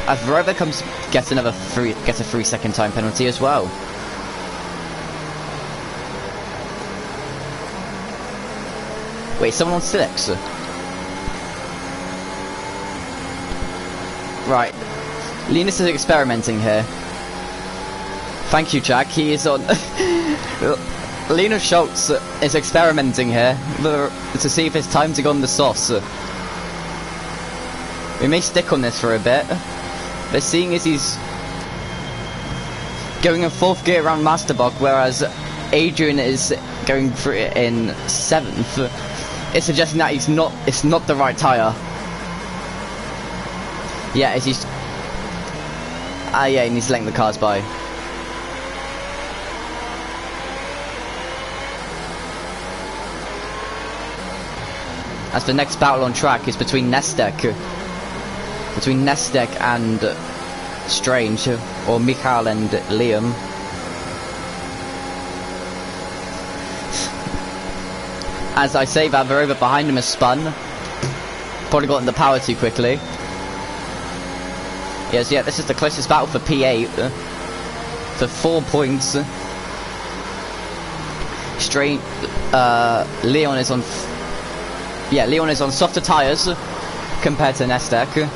As Verova gets a 3 second time penalty as well. Wait, someone on slicks? Right. Linus is experimenting here. Thank you, Jack. He is on... Linus Schultz is experimenting here to see if it's time to go on the sauce. We may stick on this for a bit. But seeing as he's going in 4th gear around Masterbach, whereas Adrian is going for it in 7th, it's suggesting that it's not the right tyre. Yeah, as he's... yeah, he needs to lengthen the cars by. As the next battle on track is between Nestek and Strange, or Michael and Liam. As I say that, Verova behind him has spun. Probably got in the power too quickly. Yes, yeah, this is the closest battle for P8. For 4 points. Strange, Leon is on... Yeah, Leon is on softer tyres compared to Nestek.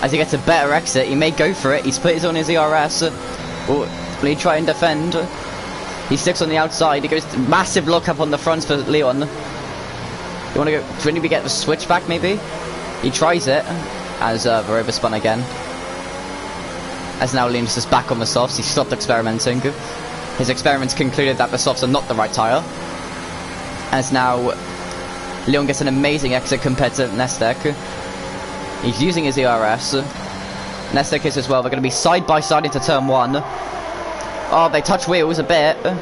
As he gets a better exit, he may go for it. He's put his on his ERS. Will he try and defend? He sticks on the outside. He goes massive lock up on the front for Leon. You want to go? Do we get the switchback maybe? He tries it as Verova spun again. As now Leon's just back on the softs. He stopped experimenting. His experiments concluded that the softs are not the right tyre. As now Leon gets an amazing exit compared to Nestek. He's using his ERS. Nestek is as well. They're going to be side by side into turn 1. Oh, they touch wheels a bit. And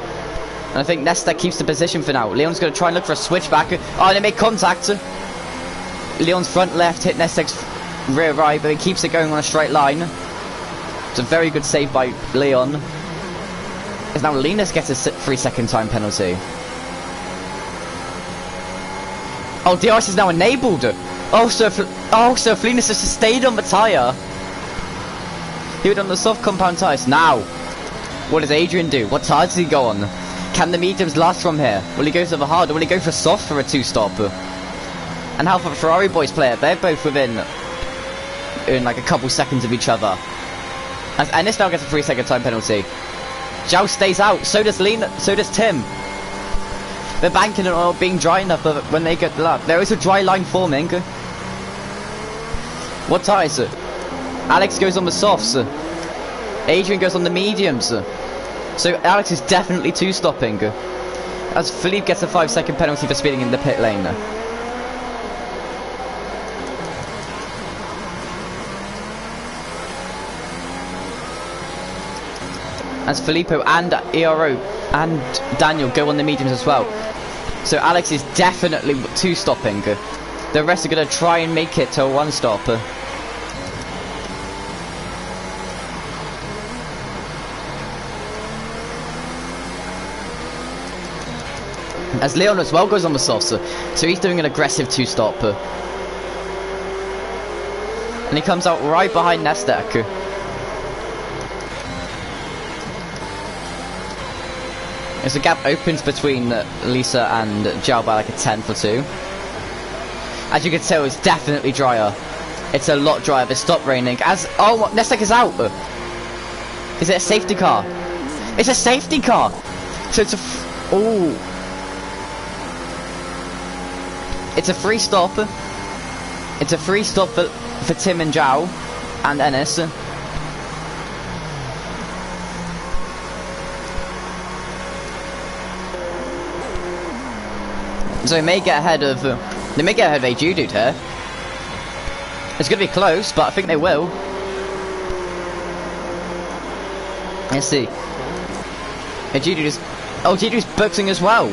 I think Nestek keeps the position for now. Leon's going to try and look for a switchback. Oh, they make contact. Leon's front left hit Nestek's rear right, but he keeps it going on a straight line. It's a very good save by Leon. As now Linus gets a 3 second time penalty. Oh, DRS is now enabled. So if Linus has stayed on the tyre, he would on the soft compound tyres. Now, what does Adrian do? What tyres does he go on? Can the mediums last from here? Will he go for the hard, or will he go for soft for a 2-stop? And how for the Ferrari boys player? They're both within like a couple seconds of each other. And this now gets a 3 second time penalty. Zhao stays out. So does Tim. They're banking it on being dry enough, but when they get the lap, there is a dry line forming. What tyres? Alex goes on the softs. Adrian goes on the mediums. So Alex is definitely 2-stopping. As Philippe gets a 5 second penalty for speeding in the pit lane. As Filippo and ERO and Daniel go on the mediums as well. So Alex is definitely 2-stopping. The rest are going to try and make it to a 1-stop. As Leon as well goes on the softs, so he's doing an aggressive 2-stop. And he comes out right behind Nestek. As the gap opens between Lisa and Zhao by like a 10th or 2. As you can tell, it's definitely drier. It's a lot drier. It's stopped raining. As Nestek is out. Is it a safety car? It's a safety car. So it's a it's a free stop. It's a free stop for Tim and Zhao and Ennis. So they may get ahead of AG Dude here. It's gonna be close, but I think they will. Let's see. AG Dude is AG Dude's boxing as well.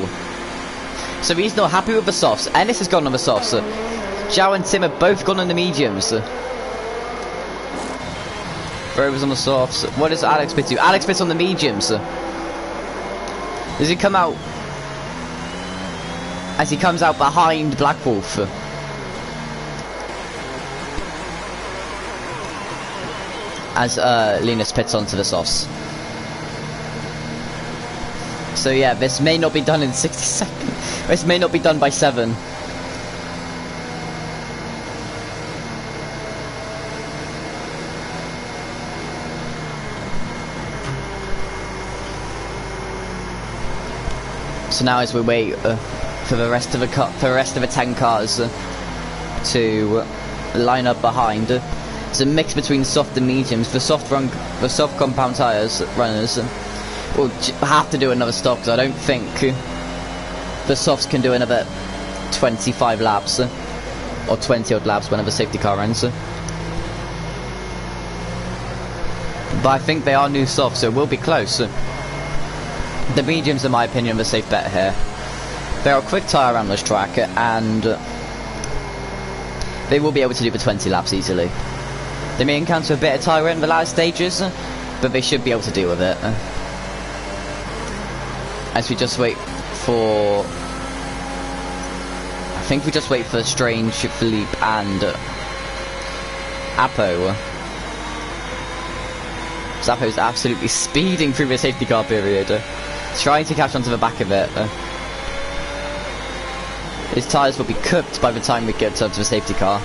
So he's not happy with the softs. Ennis has gone on the softs. Zhao and Tim have both gone on the mediums. Rover's on the softs. What does Alex Pitt do? Alex Pitt's on the mediums. Does he come out? As he comes out behind Black Wolf. As Linus pits onto the softs. So yeah, this may not be done in 60 seconds. This may not be done by 7. So now as we wait for the rest of the 10 cars to line up behind. It's a mix between soft and mediums. The soft compound tyres runners will have to do another stop because I don't think the softs can do another 25 laps or 20 odd laps whenever safety car runs. But I think they are new softs, so it will be close. The mediums, in my opinion, are the safe bet here. They are a quick tyre around this track, and they will be able to do the 20 laps easily. They may encounter a bit of tyre in the latter stages, but they should be able to deal with it. As we just wait for... I think we just wait for Strange, Philippe, and Apo. Zappo's absolutely speeding through the safety car period, trying to catch onto the back of it. His tyres will be cooked by the time we get up to the safety car.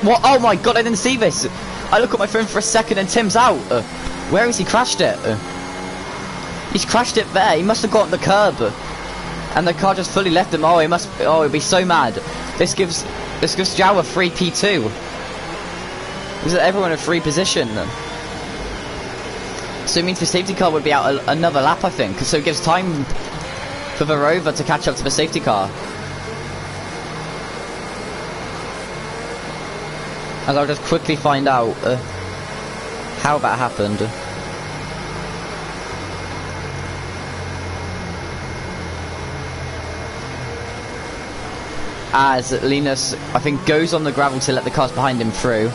What? Oh my god, I didn't see this! I look at my phone for a second and Tim's out! Where has he crashed it? He's crashed it there, he must have got on the curb. And the car just fully left him. He'll be so mad. This gives Zhao a free P2. Gives everyone a free position. So it means the safety car would be out another lap, I think. So it gives time for the Rover to catch up to the safety car. And I'll just quickly find out how that happened. As Linus, I think, goes on the gravel to let the cars behind him through.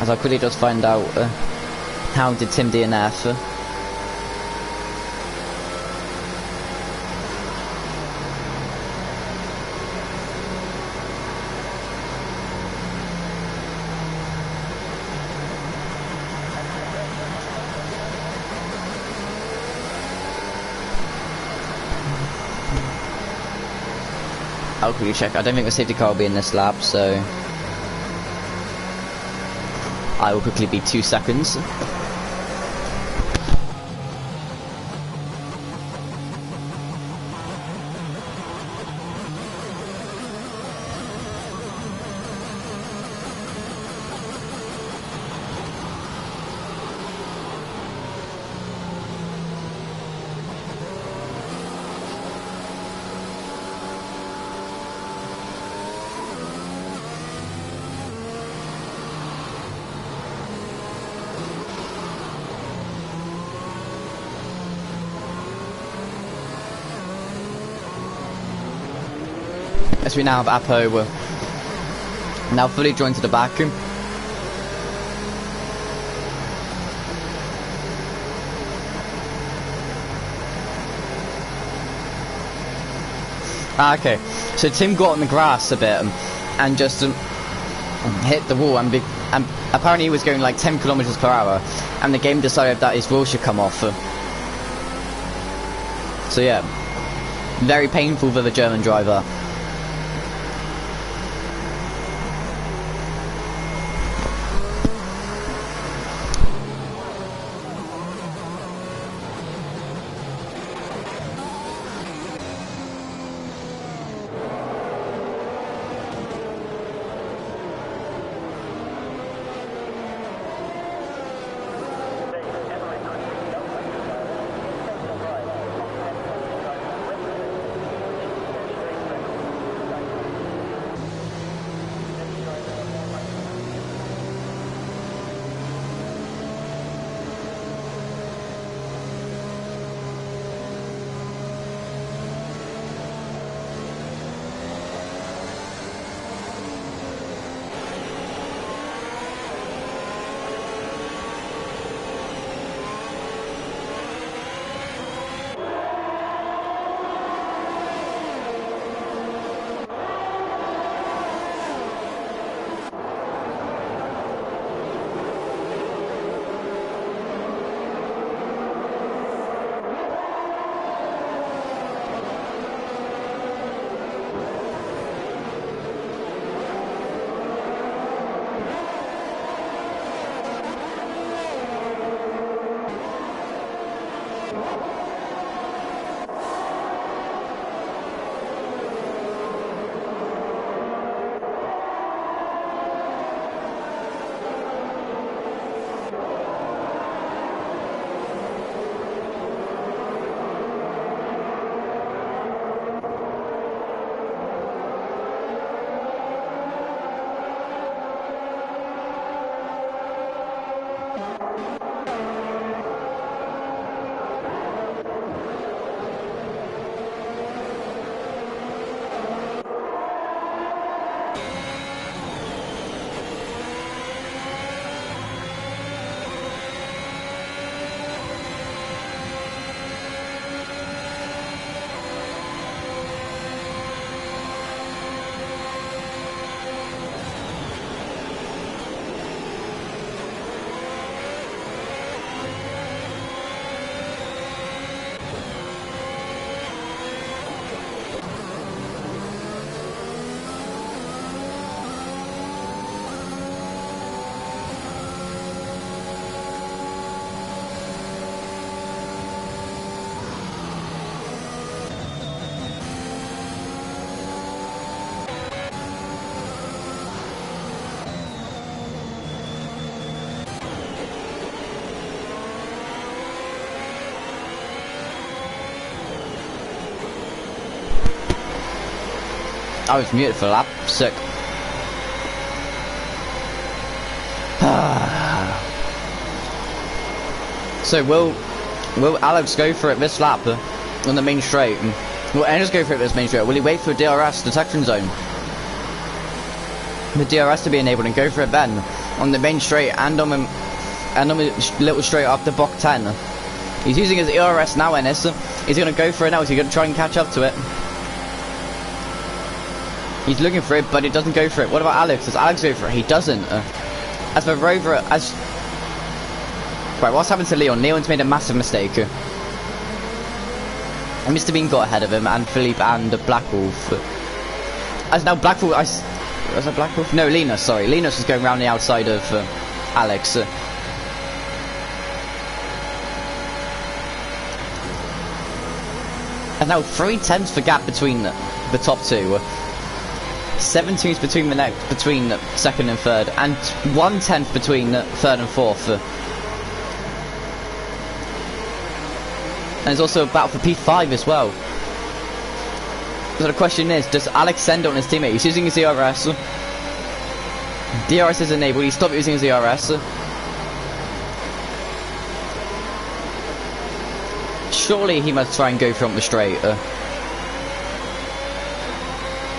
As I quickly just find out how did Tim DNF. I'll quickly check. I don't think the safety car will be in this lap, so I will quickly be 2 seconds. as we now have Apo now fully joined to the back. Okay, so Tim got on the grass a bit and just hit the wall, and apparently he was going like 10 kilometers per hour, and the game decided that his wheel should come off. So yeah, very painful for the German driver. I was muted for a lap. Sick. So will Alex go for it this lap on the main straight? Will Anders go for it this main straight? Will he wait for DRS detection zone? The DRS to be enabled and go for it then on the main straight and on the little straight after Bok 10. He's using his ERS now, Ennis. He's going to go for it now. Is he going to try and catch up to it? He's looking for it, but it doesn't go for it. What about Alex? Does Alex go for it? He doesn't. As for Rover, right, what's happened to Leon? Leon's made a massive mistake. And Mr. Bean got ahead of him, and Philippe and Black Wolf. As now Black Wolf, was that Black Wolf? No, Linus, sorry. Linus was going around the outside of Alex. And now 3/10 for gap between the top two. 17s between second and third, and 1/10 between third and fourth. And there's also a battle for P5 as well. So the question is, does Alex send on his teammate? He's using his ERS. DRS is enabled. He stopped using his ERS. Surely he must try and go from the straight.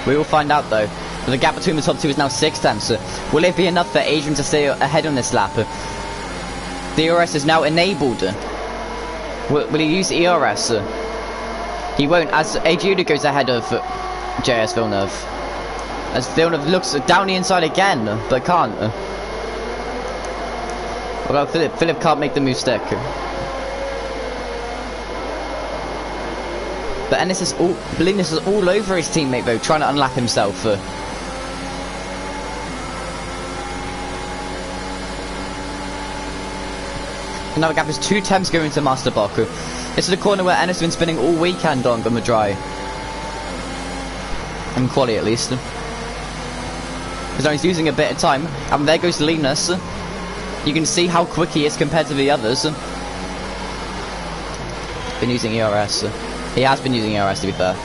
We will find out though. The gap between the top two is now 6 tenths. Will it be enough for Adrian to stay ahead on this lap? The ERS is now enabled. Will he use ERS? He won't, as Adrian goes ahead of JS Villeneuve. As Villeneuve looks down the inside again, but can't. Well, Philip can't make the move stick. But Ennis is all over his teammate though, trying to unlap himself. Now the gap is 2 tenths going into Master Block. This is the corner where Ennis has been spinning all weekend on the dry. In quali at least. Because now he's losing a bit of time. And there goes Linus. You can see how quick he is compared to the others. Been using ERS. He has been using ERS to be fair.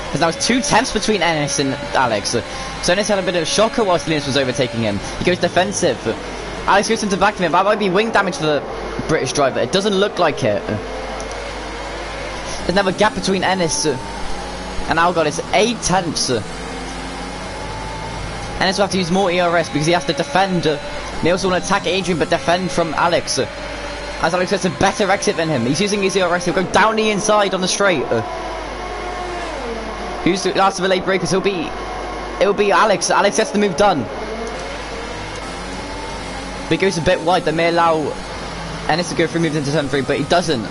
Because now it's 2 tenths between Ennis and Alex. So Ennis had a bit of a shocker whilst Linus was overtaking him. He goes defensive. Alex goes into back of him. That might be wing damage for the British driver. It doesn't look like it. There's now a gap between Ennis and Algod. It's 8 tenths. Ennis will have to use more ERS because he has to defend. They also want to attack Adrian but defend from Alex. As Alex gets a better exit than him. He's using his ERS. He'll go down the inside on the straight. Who's the last of the late breakers? It'll be Alex. Alex gets the move done. But he goes a bit wide. They may allow Ennis to go through moves into turn 3, but he doesn't.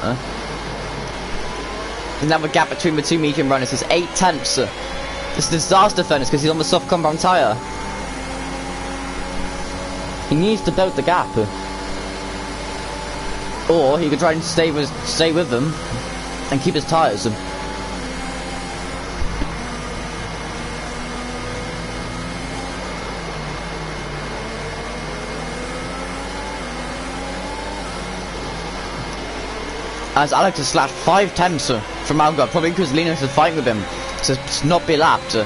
There's now a gap between the two medium runners. It's 8 tenths. It's a disaster for Ennis because he's on the soft compound tyre. He needs to build the gap. Or he could try and stay with them and keep his tyres. As Alex has slashed 5 tenths from Algod, probably because Linus is fighting with him to not be lapped.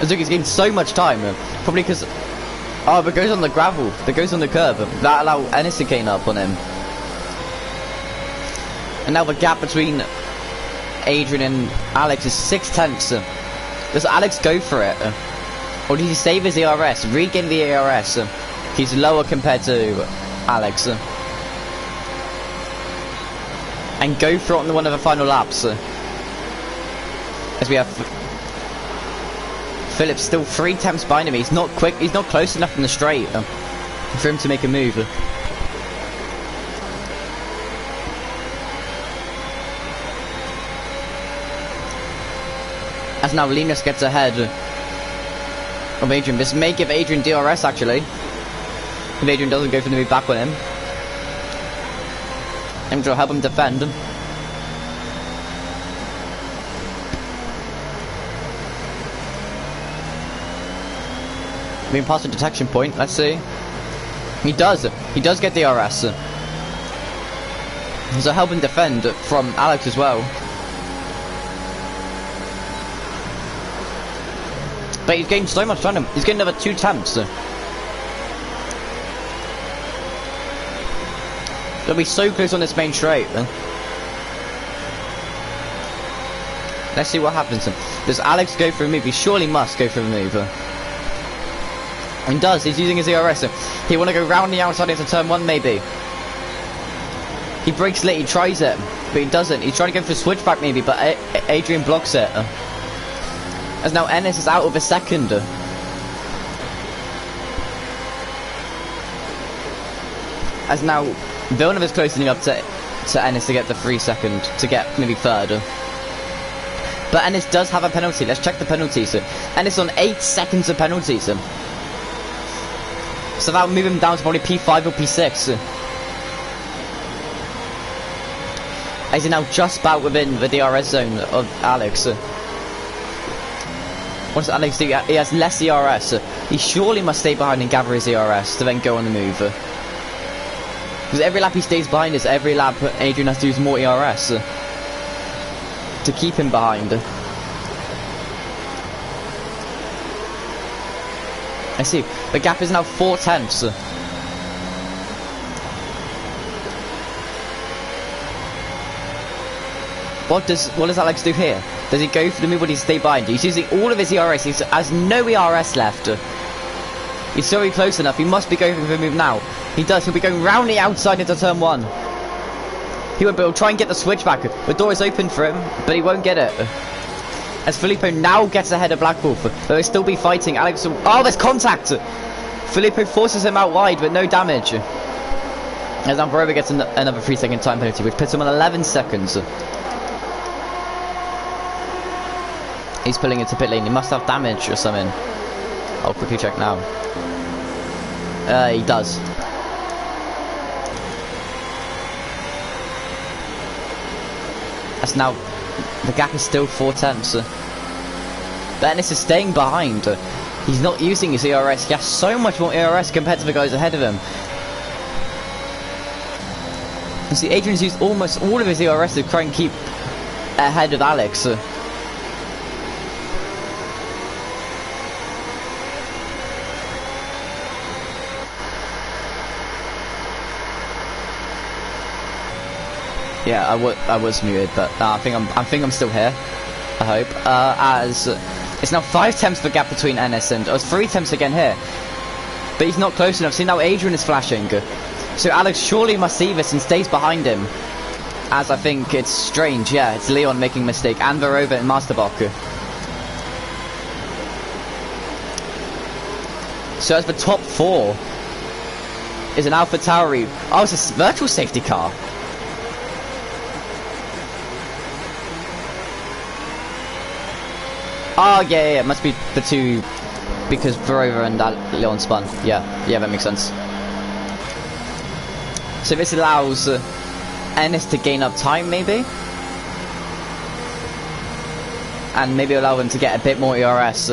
Azuki's gained so much time, probably because but goes on the gravel, that goes on the curve, that allow Ennis to gain up on him. And now the gap between Adrian and Alex is 6 tenths. Does Alex go for it? Or does he save his ERS, regain the ERS? He's lower compared to Alex. And go for it on one of the final laps. As we have Philip's still 3 tenths behind him. He's not quick, he's not close enough in the straight for him to make a move. As now Linus gets ahead of Adrian. This may give Adrian DRS actually. If Adrian doesn't go for the move back on him. And will help him defend. Being past the detection point, let's see. He does get the RS. So help him defend from Alex as well. But he's gained so much time. He's getting another 2 tenths. They'll be so close on this main straight. Let's see what happens. Does Alex go for a move? He surely must go for a move. And he does. He's using his ERS. He want to go round the outside into turn 1 maybe. He breaks late. He tries it, but he doesn't. He's trying to go for a switchback maybe, but Adrian blocks it. As now Ennis is out of a second. As now Villeneuve is closing up to Ennis to get the 3 second, to get maybe 3rd. But Ennis does have a penalty. Let's check the penalties. Ennis on 8 seconds of penalties. So that will move him down to probably P5 or P6. As he now just about within the DRS zone of Alex. What does Alex do? He has less ERS. He surely must stay behind and gather his ERS to then go on the move. Because every lap he stays behind is every lap Adrian has to use more ERS to keep him behind. I see. The gap is now 4 tenths. What does Alex do here? Does he go for the move or does he stay behind? He's using all of his ERS. He has no ERS left. He's so close enough. He must be going for the move now. He does. He'll be going round the outside into turn 1. He'll try and get the switch back. The door is open for him, but he won't get it. As Filippo now gets ahead of Black Wolf, but he'll still be fighting. Alex. Oh, there's contact. Filippo forces him out wide, but no damage. As now Verova gets another 3-second time penalty, which puts him on 11 seconds. He's pulling into pit lane. He must have damage or something. I'll quickly check now. He does. That's now... The gap is still 4 tenths. But Ennis is staying behind. He's not using his ERS. He has so much more ERS compared to the guys ahead of him. You see, Adrian's used almost all of his ERS to try and keep ahead of Alex. Yeah, I was muted, but I think I'm still here. I hope. As it's now 5 tenths the gap between Ennis and it's 3 tenths again here, but he's not close enough. See, now Adrian is flashing, so Alex surely must see this and stays behind him. As I think it's strange. Yeah, it's Leon making a mistake and Verova and Masterbach. So as the top 4 is an Alpha Tauri. Oh, it's a virtual safety car. Oh, yeah, it must be the 2, because Verova and Leon spun. Yeah, that makes sense. So this allows Ennis to gain up time, maybe? And maybe allow him to get a bit more ERS.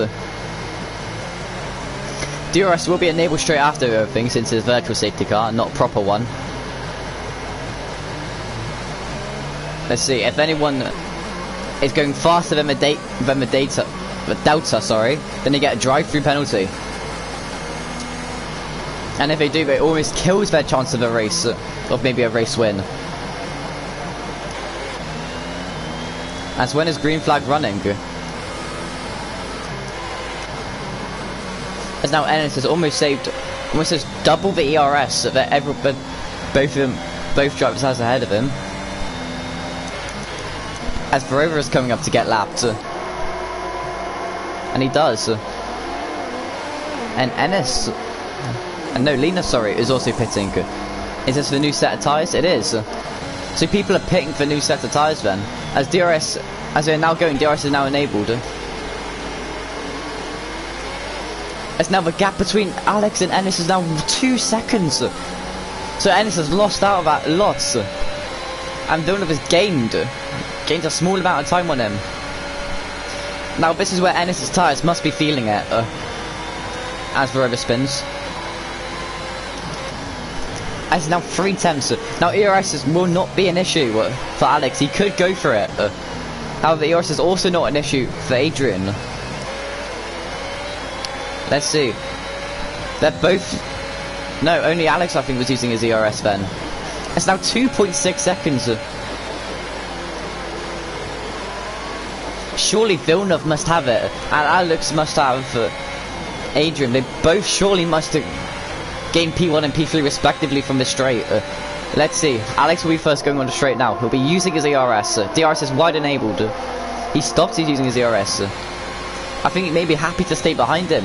DRS will be enabled straight after everything, since it's a virtual safety car, not a proper one. Let's see, if anyone is going faster than the Delta, sorry, then they get a drive-through penalty. And if they do, it almost kills their chance of a race, of maybe a race win. And so when is green flag running? As now Ennis has almost saved, almost has double the ERS that both drivers has ahead of him. As Verova is coming up to get lapped. And he does. And Ennis... And no, Lena, sorry, is also pitting. Is this the new set of tyres? It is. So people are pitting for new set of tyres then. As DRS... As they're now going, DRS is now enabled. As now the gap between Alex and Ennis is now 2 seconds. So Ennis has lost out of that lots. And Villeneuve has gained a small amount of time on him. Now this is where Ennis's tyres must be feeling it. As Verova spins. As now 3 tenths. Now ERS will not be an issue for Alex. He could go for it. However, ERS is also not an issue for Adrian. Let's see. They're both... No, only Alex I think was using his ERS then. It's now 2.6 seconds. Surely Villeneuve must have it, and Alex must have Adrian. They both surely must gain P1 and P3 respectively from the straight. Let's see. Alex will be first going on the straight now. He'll be using his ERS. DRS is wide enabled. He stops, he's using his ERS. I think he may be happy to stay behind him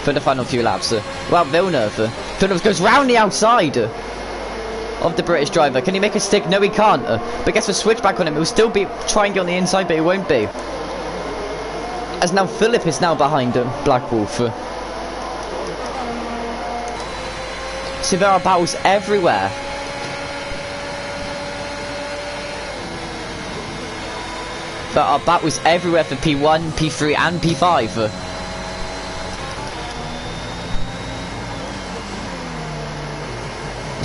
for the final few laps. Well, Villeneuve. Villeneuve goes round the outside of the British driver. Can he make a stick? No, he can't. But gets a switch back on him. He'll still be trying to get on the inside, but he won't be. As now Philip is now behind Black Wolf. So there are battles everywhere. There are battles everywhere for P1, P3 and P5.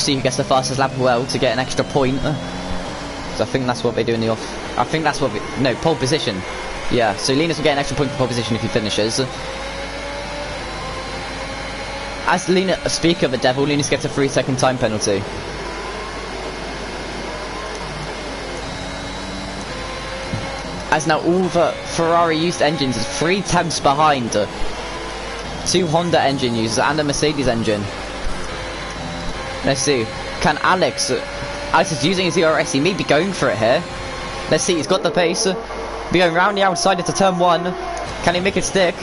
See who gets the fastest lap well to get an extra point. So I think that's what they do in the off. I think that's what no, pole position. Yeah, so Linus will get an extra point for pole position if he finishes. As Lena, speak of the devil, Linus gets a 3-second time penalty. As now all the Ferrari used engines is 3 tenths behind 2 Honda engine users and a Mercedes engine. Let's see. Can Alex is using his ERS, he may be going for it here. Let's see, he's got the pace. Be going round the outside into turn 1. Can he make it stick?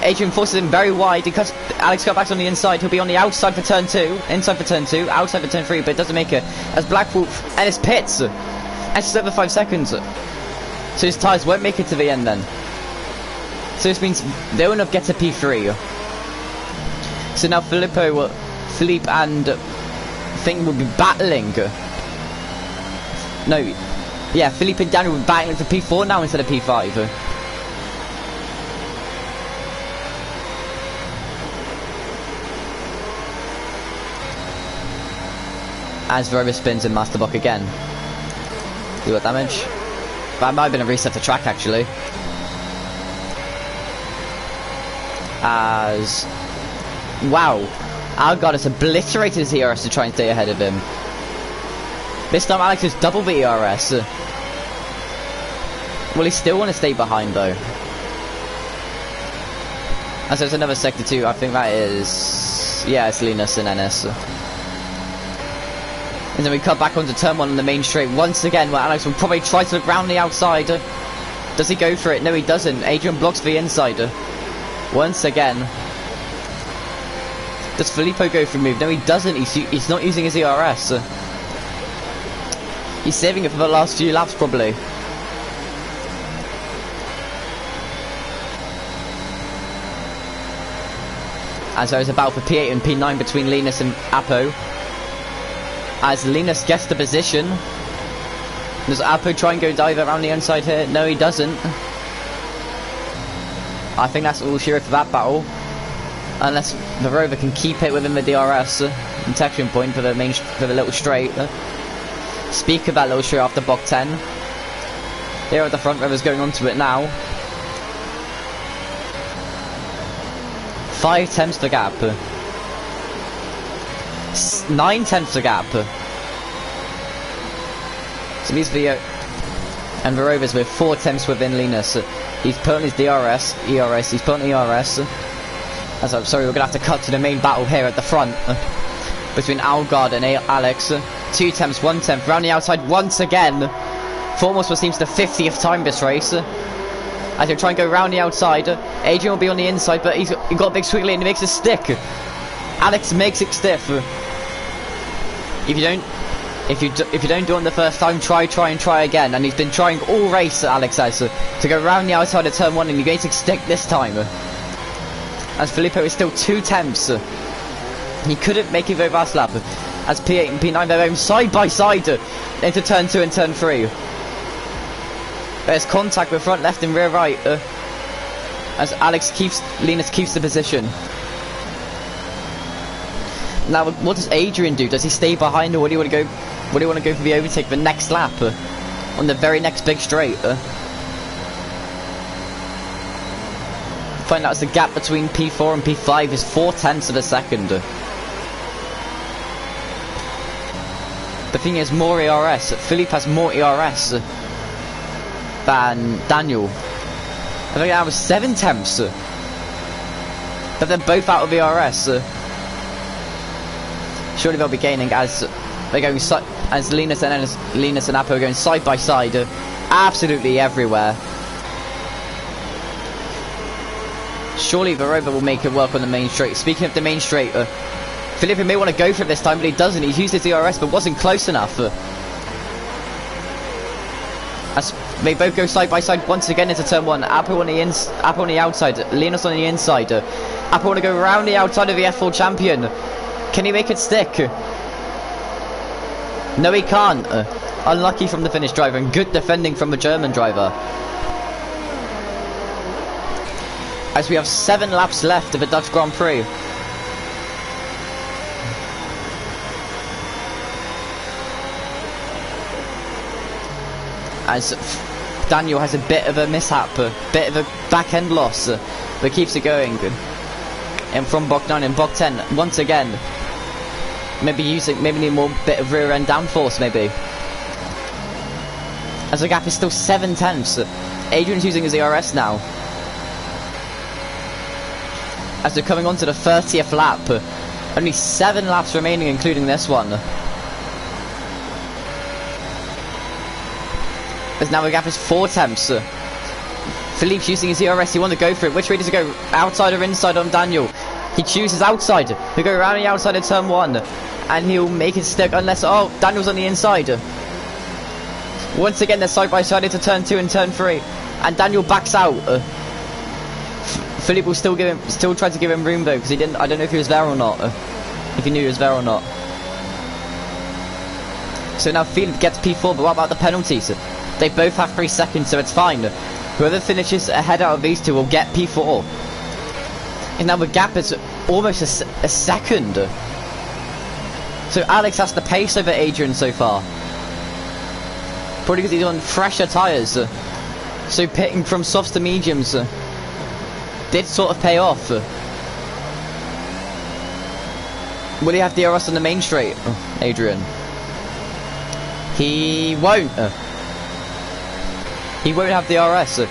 Adrian forces him very wide because Alex got back on the inside. He'll be on the outside for turn 2, inside for turn 2, outside for turn 3, but it doesn't make it. As Blackwolf and his pits. And just over 5 seconds. So his tyres won't make it to the end then. So this means they will not get to P3. So now Philippe and Thing will be battling. No, yeah, Philippe and Daniel will be battling for P4 now instead of P5. As Verova spins in Master Block again. Do what damage? That might have been a reset to track actually. As wow, Algard has obliterated his ERS to try and stay ahead of him. This time Alex has double the ERS. Will he still want to stay behind though? As there's another sector 2, I think that is, yeah, it's Linus and Ennis. And then we cut back onto turn 1 on the main straight once again, where Alex will probably try to look round the outside. Does he go for it? No, he doesn't. Adrian blocks the inside. Once again. Does Filippo go for a move? No, he doesn't. He's not using his ERS. He's saving it for the last few laps, probably. As there is a battle for P8 and P9 between Linus and Apo. As Linus gets the position. Does Apo try and go dive around the inside here? No, he doesn't. I think that's all Shiro for that battle. Unless Verova can keep it within the DRS detection point for the little straight. Speak of that little straight after block 10. Here at the front, Rover's going onto it now. 5 tenths the gap. 9 tenths the gap. So these video and Verova's with 4 tenths within Linus. He's put on his ERS, he's put on ERS. As I'm sorry, we're gonna have to cut to the main battle here at the front between Algard and Alex. 2 tenths, 1 tenth, round the outside once again. For almost what seems the 50th time this race. As he'll try and go round the outside. Adrian will be on the inside, but he's got a big squiggly and he makes it stick. Alex makes it stiff. If you don't do it on the first time, try again. And he's been trying all race, Alex says, to go round the outside of turn 1, and you're going to stick this time. As Filippo is still 2 tenths. He couldn't make it over last lap. As P8 and P9 they're going side by side into turn 2 and turn 3. There's contact with front left and rear right. As Linus keeps the position. Now, what does Adrian do? Does he stay behind, or what do you want to go? What do you want to go for the overtake for next lap on the very next big straight? Find out the gap between P4 and P5 is 4 tenths of a second. The thing is, more ERS. Philippe has more ERS than Daniel. I think that was 7 tenths. But they're both out of ERS. Surely they'll be gaining as they're going as Linus and Apo are going side by side, absolutely everywhere. Surely Verova will make it work on the main straight. Speaking of the main straight, Filippo may want to go for it this time, but he doesn't. He's used his ERS, but wasn't close enough. As they both go side by side once again into turn 1. Apo on the outside, Linus on the inside. Apo want to go around the outside of the F4 champion. Can he make it stick? No, he can't. Unlucky from the Finnish driver, and good defending from the German driver. As we have 7 laps left of the Dutch Grand Prix. As Daniel has a bit of a mishap, a bit of a back end loss, but keeps it going. And from block 9 and block 10, once again. Maybe need more bit of rear end downforce, maybe. As the gap is still 7 tenths. Adrian's using his ERS now. As they're coming on to the 30th lap. Only 7 laps remaining, including this one. As now the gap is 4 tenths. Philippe's using his ERS, he wants to go for it. Which way does he go? Outside or inside on Daniel? He chooses outside. He'll go around the outside of turn 1. And he'll make it stick unless... Oh, Daniel's on the inside. Once again, they're side by side into turn 2 and turn 3. And Daniel backs out. Philippe will still try to give him room though, because he didn't... I don't know if he was there or not. If he knew he was there or not. So now Philippe gets P4, but what about the penalties? They both have 3 seconds, so it's fine. Whoever finishes ahead out of these two will get P4. And now the gap is almost a second. So Alex has the pace over Adrian so far. Probably because he's on fresher tyres. So pitting from softs to mediums did sort of pay off. Will he have DRS on the main straight, Adrian? He won't. He won't have DRS.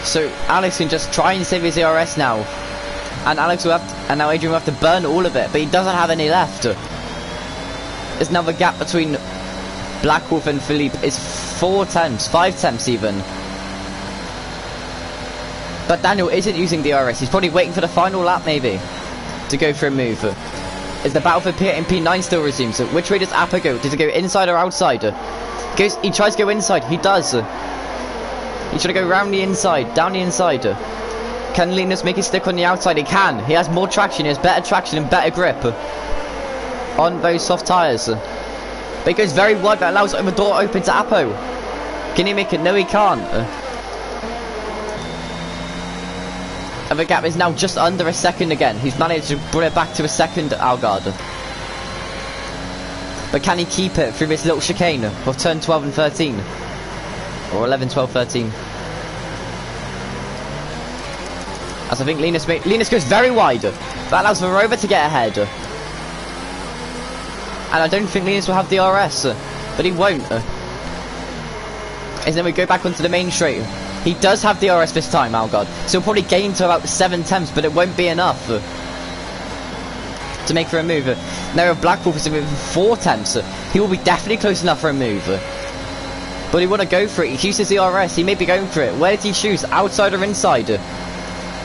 So Alex can just try and save his DRS now. And Alex will have and now Adrian will have to burn all of it, but he doesn't have any left. There's now the gap between Black Wolf and Philippe is 4 tenths, 5 tenths even. But Daniel isn't using DRS, he's probably waiting for the final lap maybe to go for a move. As the battle for P9 still resumes. So which way does Appa go? Does he go inside or outside? He tries to go inside, he does. He's trying to go round the inside, down the inside. Can Linus make it stick on the outside? He can. He has more traction, he has better traction and better grip on those soft tyres. But he goes very wide, that allows the door open to Appo. Can he make it? No, he can't. And the gap is now just under a second again. He's managed to bring it back to a second, Algard. But can he keep it through this little chicane of turn 12 and 13? Or 11, 12, 13. As I think Linus goes very wide. That allows for Rover to get ahead. And I don't think Linus will have DRS. But he won't. And then we go back onto the main straight. He does have DRS this time, Algard. So he'll probably gain to about 7 tenths, but it won't be enough to make for a move. Now if Black Wolf is with 4 tenths, he will be definitely close enough for a move. But he want to go for it. He chooses DRS. He may be going for it. Where did he choose? Outside or inside?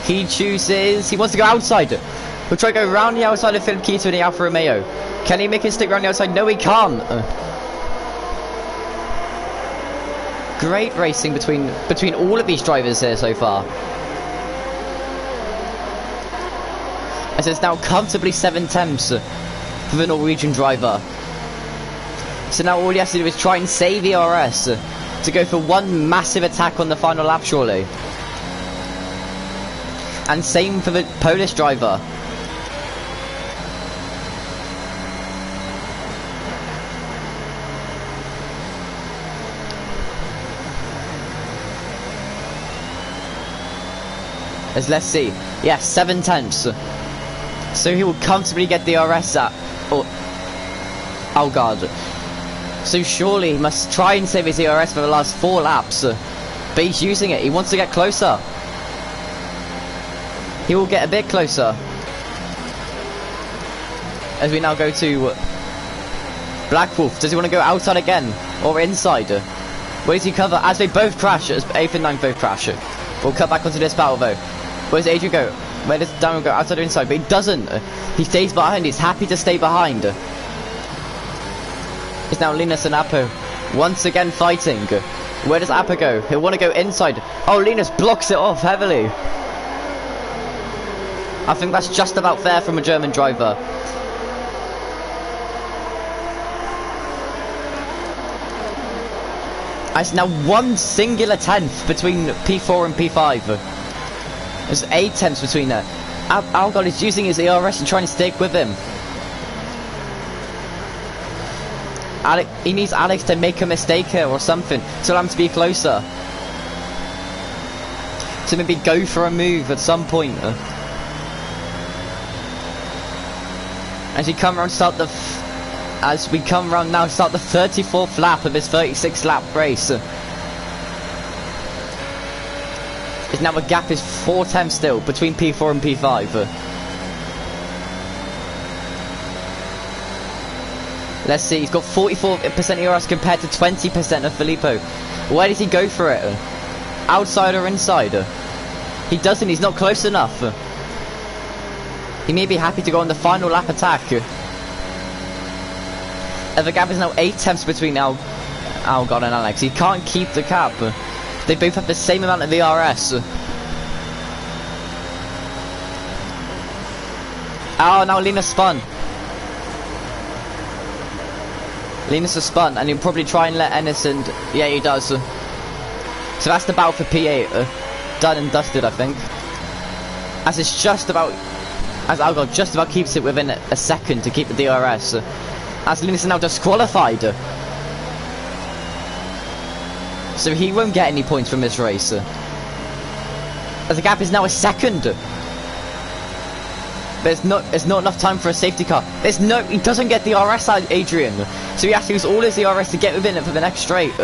He chooses... He wants to go outside. He'll try to go around the outside of Philip Keto in the Alfa Romeo. Can he make it stick around the outside? No, he can't. Great racing between all of these drivers here so far. As it's now comfortably 7 tenths for the Norwegian driver. So now all he has to do is try and save ERS to go for one massive attack on the final lap, surely. And same for the Polish driver. As let's see. Yes, 7 tenths. So he will comfortably get DRS at... Oh god. So surely he must try and save his ERS for the last 4 laps. But he's using it. He wants to get closer. He will get a bit closer. As we now go to Black Wolf. Does he want to go outside again? Or inside? Where does he cover? As they both crash. As 8th and 9th both crash. We'll cut back onto this battle though. Where does Adrian go? Where does Daniel go? Outside or inside? But he doesn't. He stays behind. He's happy to stay behind. It's now Linus and Appo once again fighting. Where does Appo go? He'll want to go inside. Oh, Linus blocks it off heavily. I think that's just about fair from a German driver. It's now 1 singular tenth between P4 and P5. There's 8 tenths between there. Algard is using his ERS and trying to stick with him. He needs Alex to make a mistake here or something to allow him to be closer. To maybe go for a move at some point. As he come around to start the As we come round now, start the 34th lap of this 36 lap race. It's now a gap is 4 tenths still between P4 and P5. Let's see, he's got 44% ERS compared to 20% of Filippo. Where does he go for it? Outside or inside? He doesn't, he's not close enough. He may be happy to go on the final lap attack. The gap is now 8 tenths between Albon and Alex. He can't keep the gap. They both have the same amount of ERS. Oh, now Linus spun. Linus has spun, and he'll probably try and let Ennis and... Yeah, he does. So that's the battle for P8. Done and dusted, I think. As it's just about... As Albon just about keeps it within a second to keep the DRS. As Linus is now disqualified. So he won't get any points from this race. As the gap is now a second. But it's not enough time for a safety car. He doesn't get the RS out, Adrian. So he has to use all his DRS to get within it for the next straight.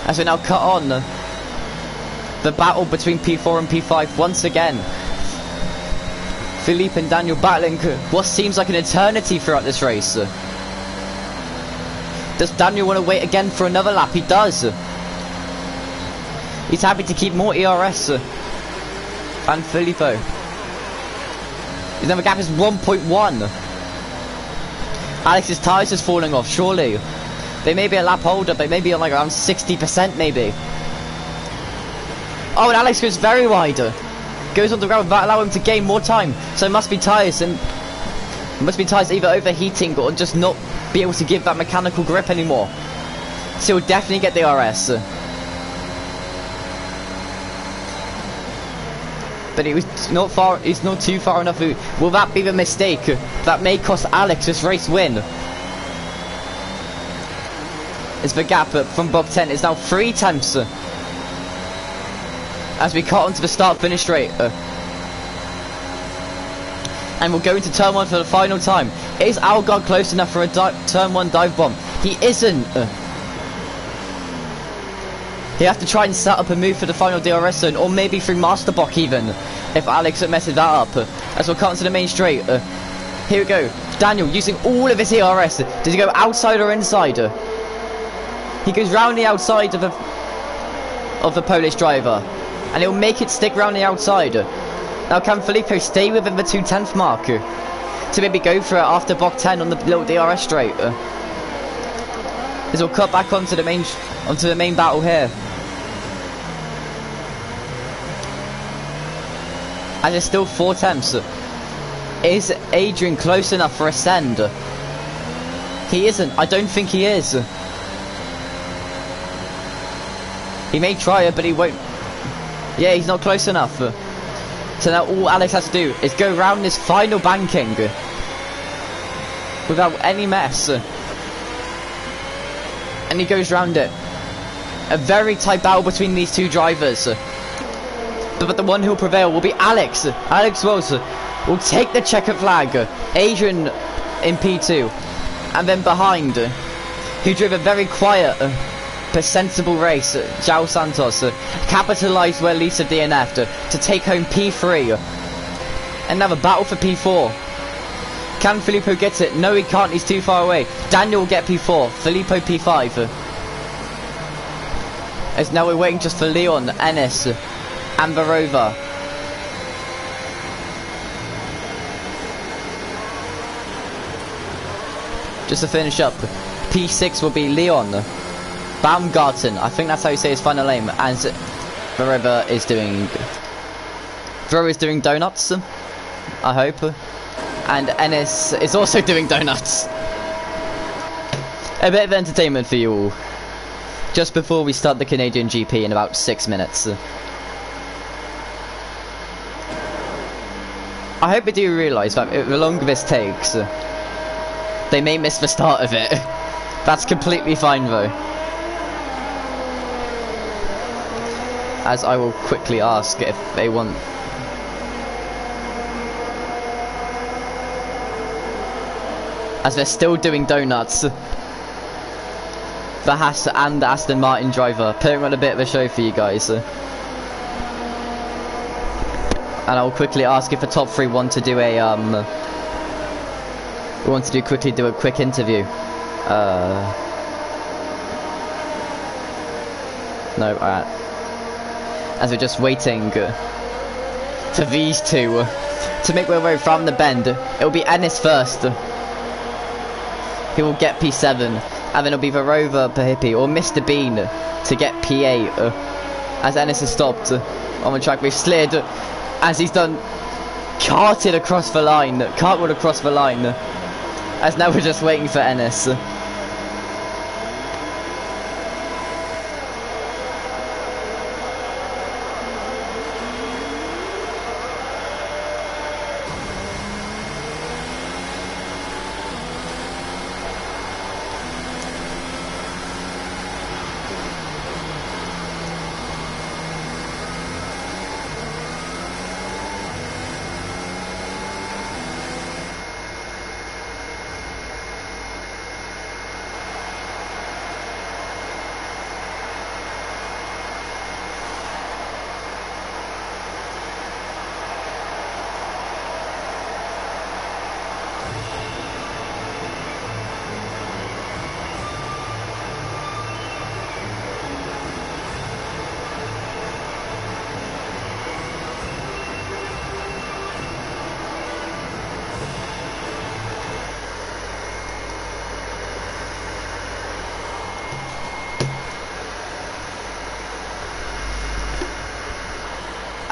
As we now cut on the battle between P4 and P5 once again. Philippe and Daniel battling what seems like an eternity throughout this race. Does Daniel want to wait again for another lap? He does. He's happy to keep more ERS than Filippo. His number gap is 1.1. Alex's tyres is falling off, surely. They may be a lap holder, but maybe on like around 60% maybe. Oh, and Alex goes very wide. Goes on the ground without allowing him to gain more time. So it must be tyres, and it must be tyres either overheating or just not be able to give that mechanical grip anymore. So he'll definitely get the RS. But he was not far. He's not too far enough. Will that be the mistake that may cost Alex this race win? As the gap from Bob 10 is now 3 tenths. As we cut onto the start-finish straight. And we'll go into turn 1 for the final time. Is Albon close enough for a turn 1 dive bomb? He isn't. He has to try and set up a move for the final DRS zone, or maybe through Master Block even, if Alex messes that up. As we'll cut into the main straight. Here we go. Daniel using all of his ERS. Does he go outside or inside? He goes round the outside of the Polish driver, and he'll make it stick round the outside. Now can Filippo stay within the 2/10 mark to maybe go for it after block 10 on the little DRS straight? As we'll cut back onto the main battle here. And it's still 4 tenths. Is Adrian close enough for a send? He isn't. I don't think he is. He may try it, but he won't. Yeah, he's not close enough. So now all Alex has to do is go round this final banking without any mess. And he goes round it. A very tight battle between these two drivers. But the one who'll prevail will be Alex. Alex Wells will take the checkered flag. Adrian in P2. And then behind, who drove a very quiet but sensible race, João Santos, capitalised where Lisa DNF'd to take home P3. And now a battle for P4. Can Filippo get it? No, he can't, he's too far away. Daniel will get P4, Filippo P5. As now we're waiting just for Leon, Ennis, and Varova. Just to finish up, P6 will be Leon Baumgarten, I think that's how you say his final name, and Varova is doing donuts, I hope, and Ennis is also doing donuts. A bit of entertainment for you all, just before we start the Canadian GP in about 6 minutes. I hope you do realise that the longer this takes, they may miss the start of it. That's completely fine though. As I will quickly ask if they want. as they're still doing donuts. The Haas and the Aston Martin driver putting on a bit of a show for you guys. And I'll quickly ask if the top three want to do a quickly do a quick interview. No, alright. As we're just waiting for these two to make their way from the bend. It'll be Ennis first. He will get P7, and then it'll be the Rover Pahipi or Mr. Bean to get P8. As Ennis has stopped on the track, we've slid as he's done cartwheeled across the line. As now we're just waiting for Ennis.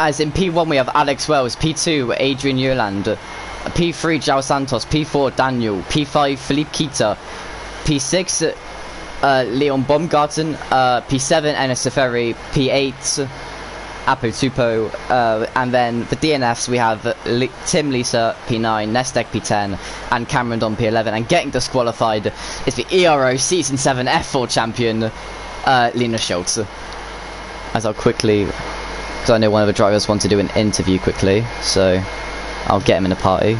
As in P1 we have Alex Wells, P2 Adrian Yuland, P3 João Santos, P4 Daniel, P5 Felipe Kita, P6 Leon Baumgarten, P7 Enes Safari, P8 Apo Tupo, and then the DNFs we have Tim Lisa P9, Nestek P10, and Cameron Don P11. And getting disqualified is the ERO Season 7 F4 champion Linus Schultz. As I'll quickly, because I know one of the drivers want to do an interview quickly, so I'll get him in a party.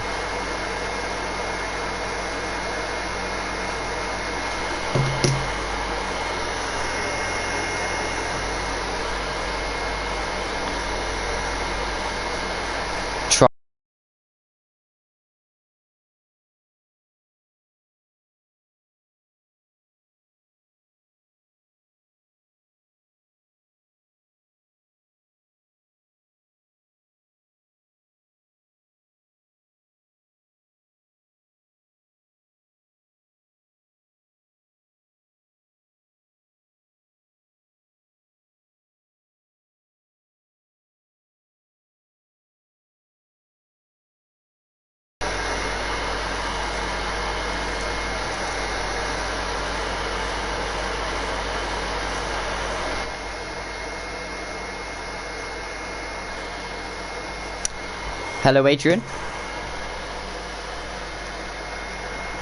Hello, Adrian.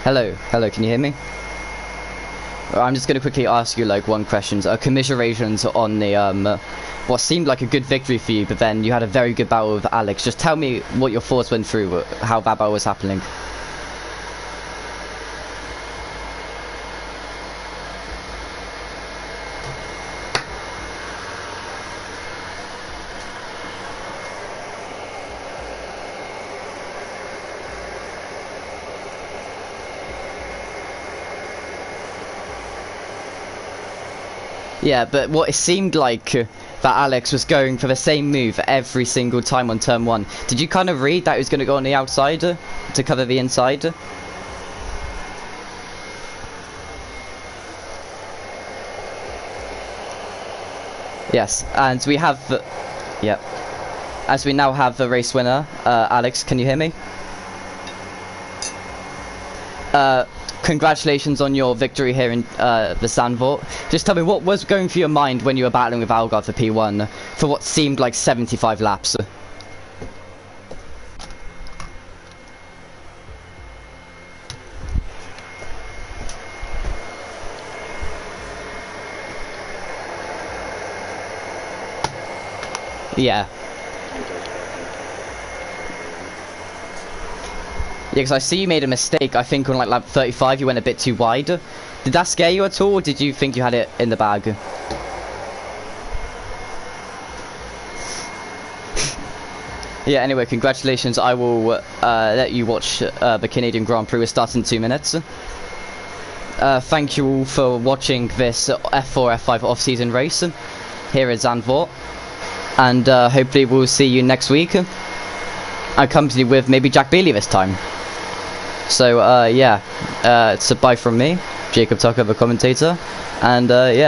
Hello, can you hear me? I'm just going to quickly ask you like one question. Commiserations on the what seemed like a good victory for you, but then you had a very good battle with Alex. Just tell me what your thoughts went through, how that battle was happening. Yeah, but what it seemed like that Alex was going for the same move every single time on turn 1. Did you kind of read that he was going to go on the outside to cover the inside? Yes, and we have yeah. As we now have the race winner, Alex, can you hear me? Congratulations on your victory here in the Zandvoort. Just tell me, what was going through your mind when you were battling with Algarve for P1 for what seemed like 75 laps? because I see you made a mistake. I think on like lap 35 you went a bit too wide. Did that scare you at all, or did you think you had it in the bag? Yeah, anyway, congratulations. I will let you watch the Canadian Grand Prix. We're starting in 2 minutes. Thank you all for watching this F4, F5 off-season race here at Zandvoort. And hopefully we'll see you next week. Accompanied with maybe Jack Bailey this time. So, yeah, it's a bye from me, Jacob Tucker, the commentator. And, yeah.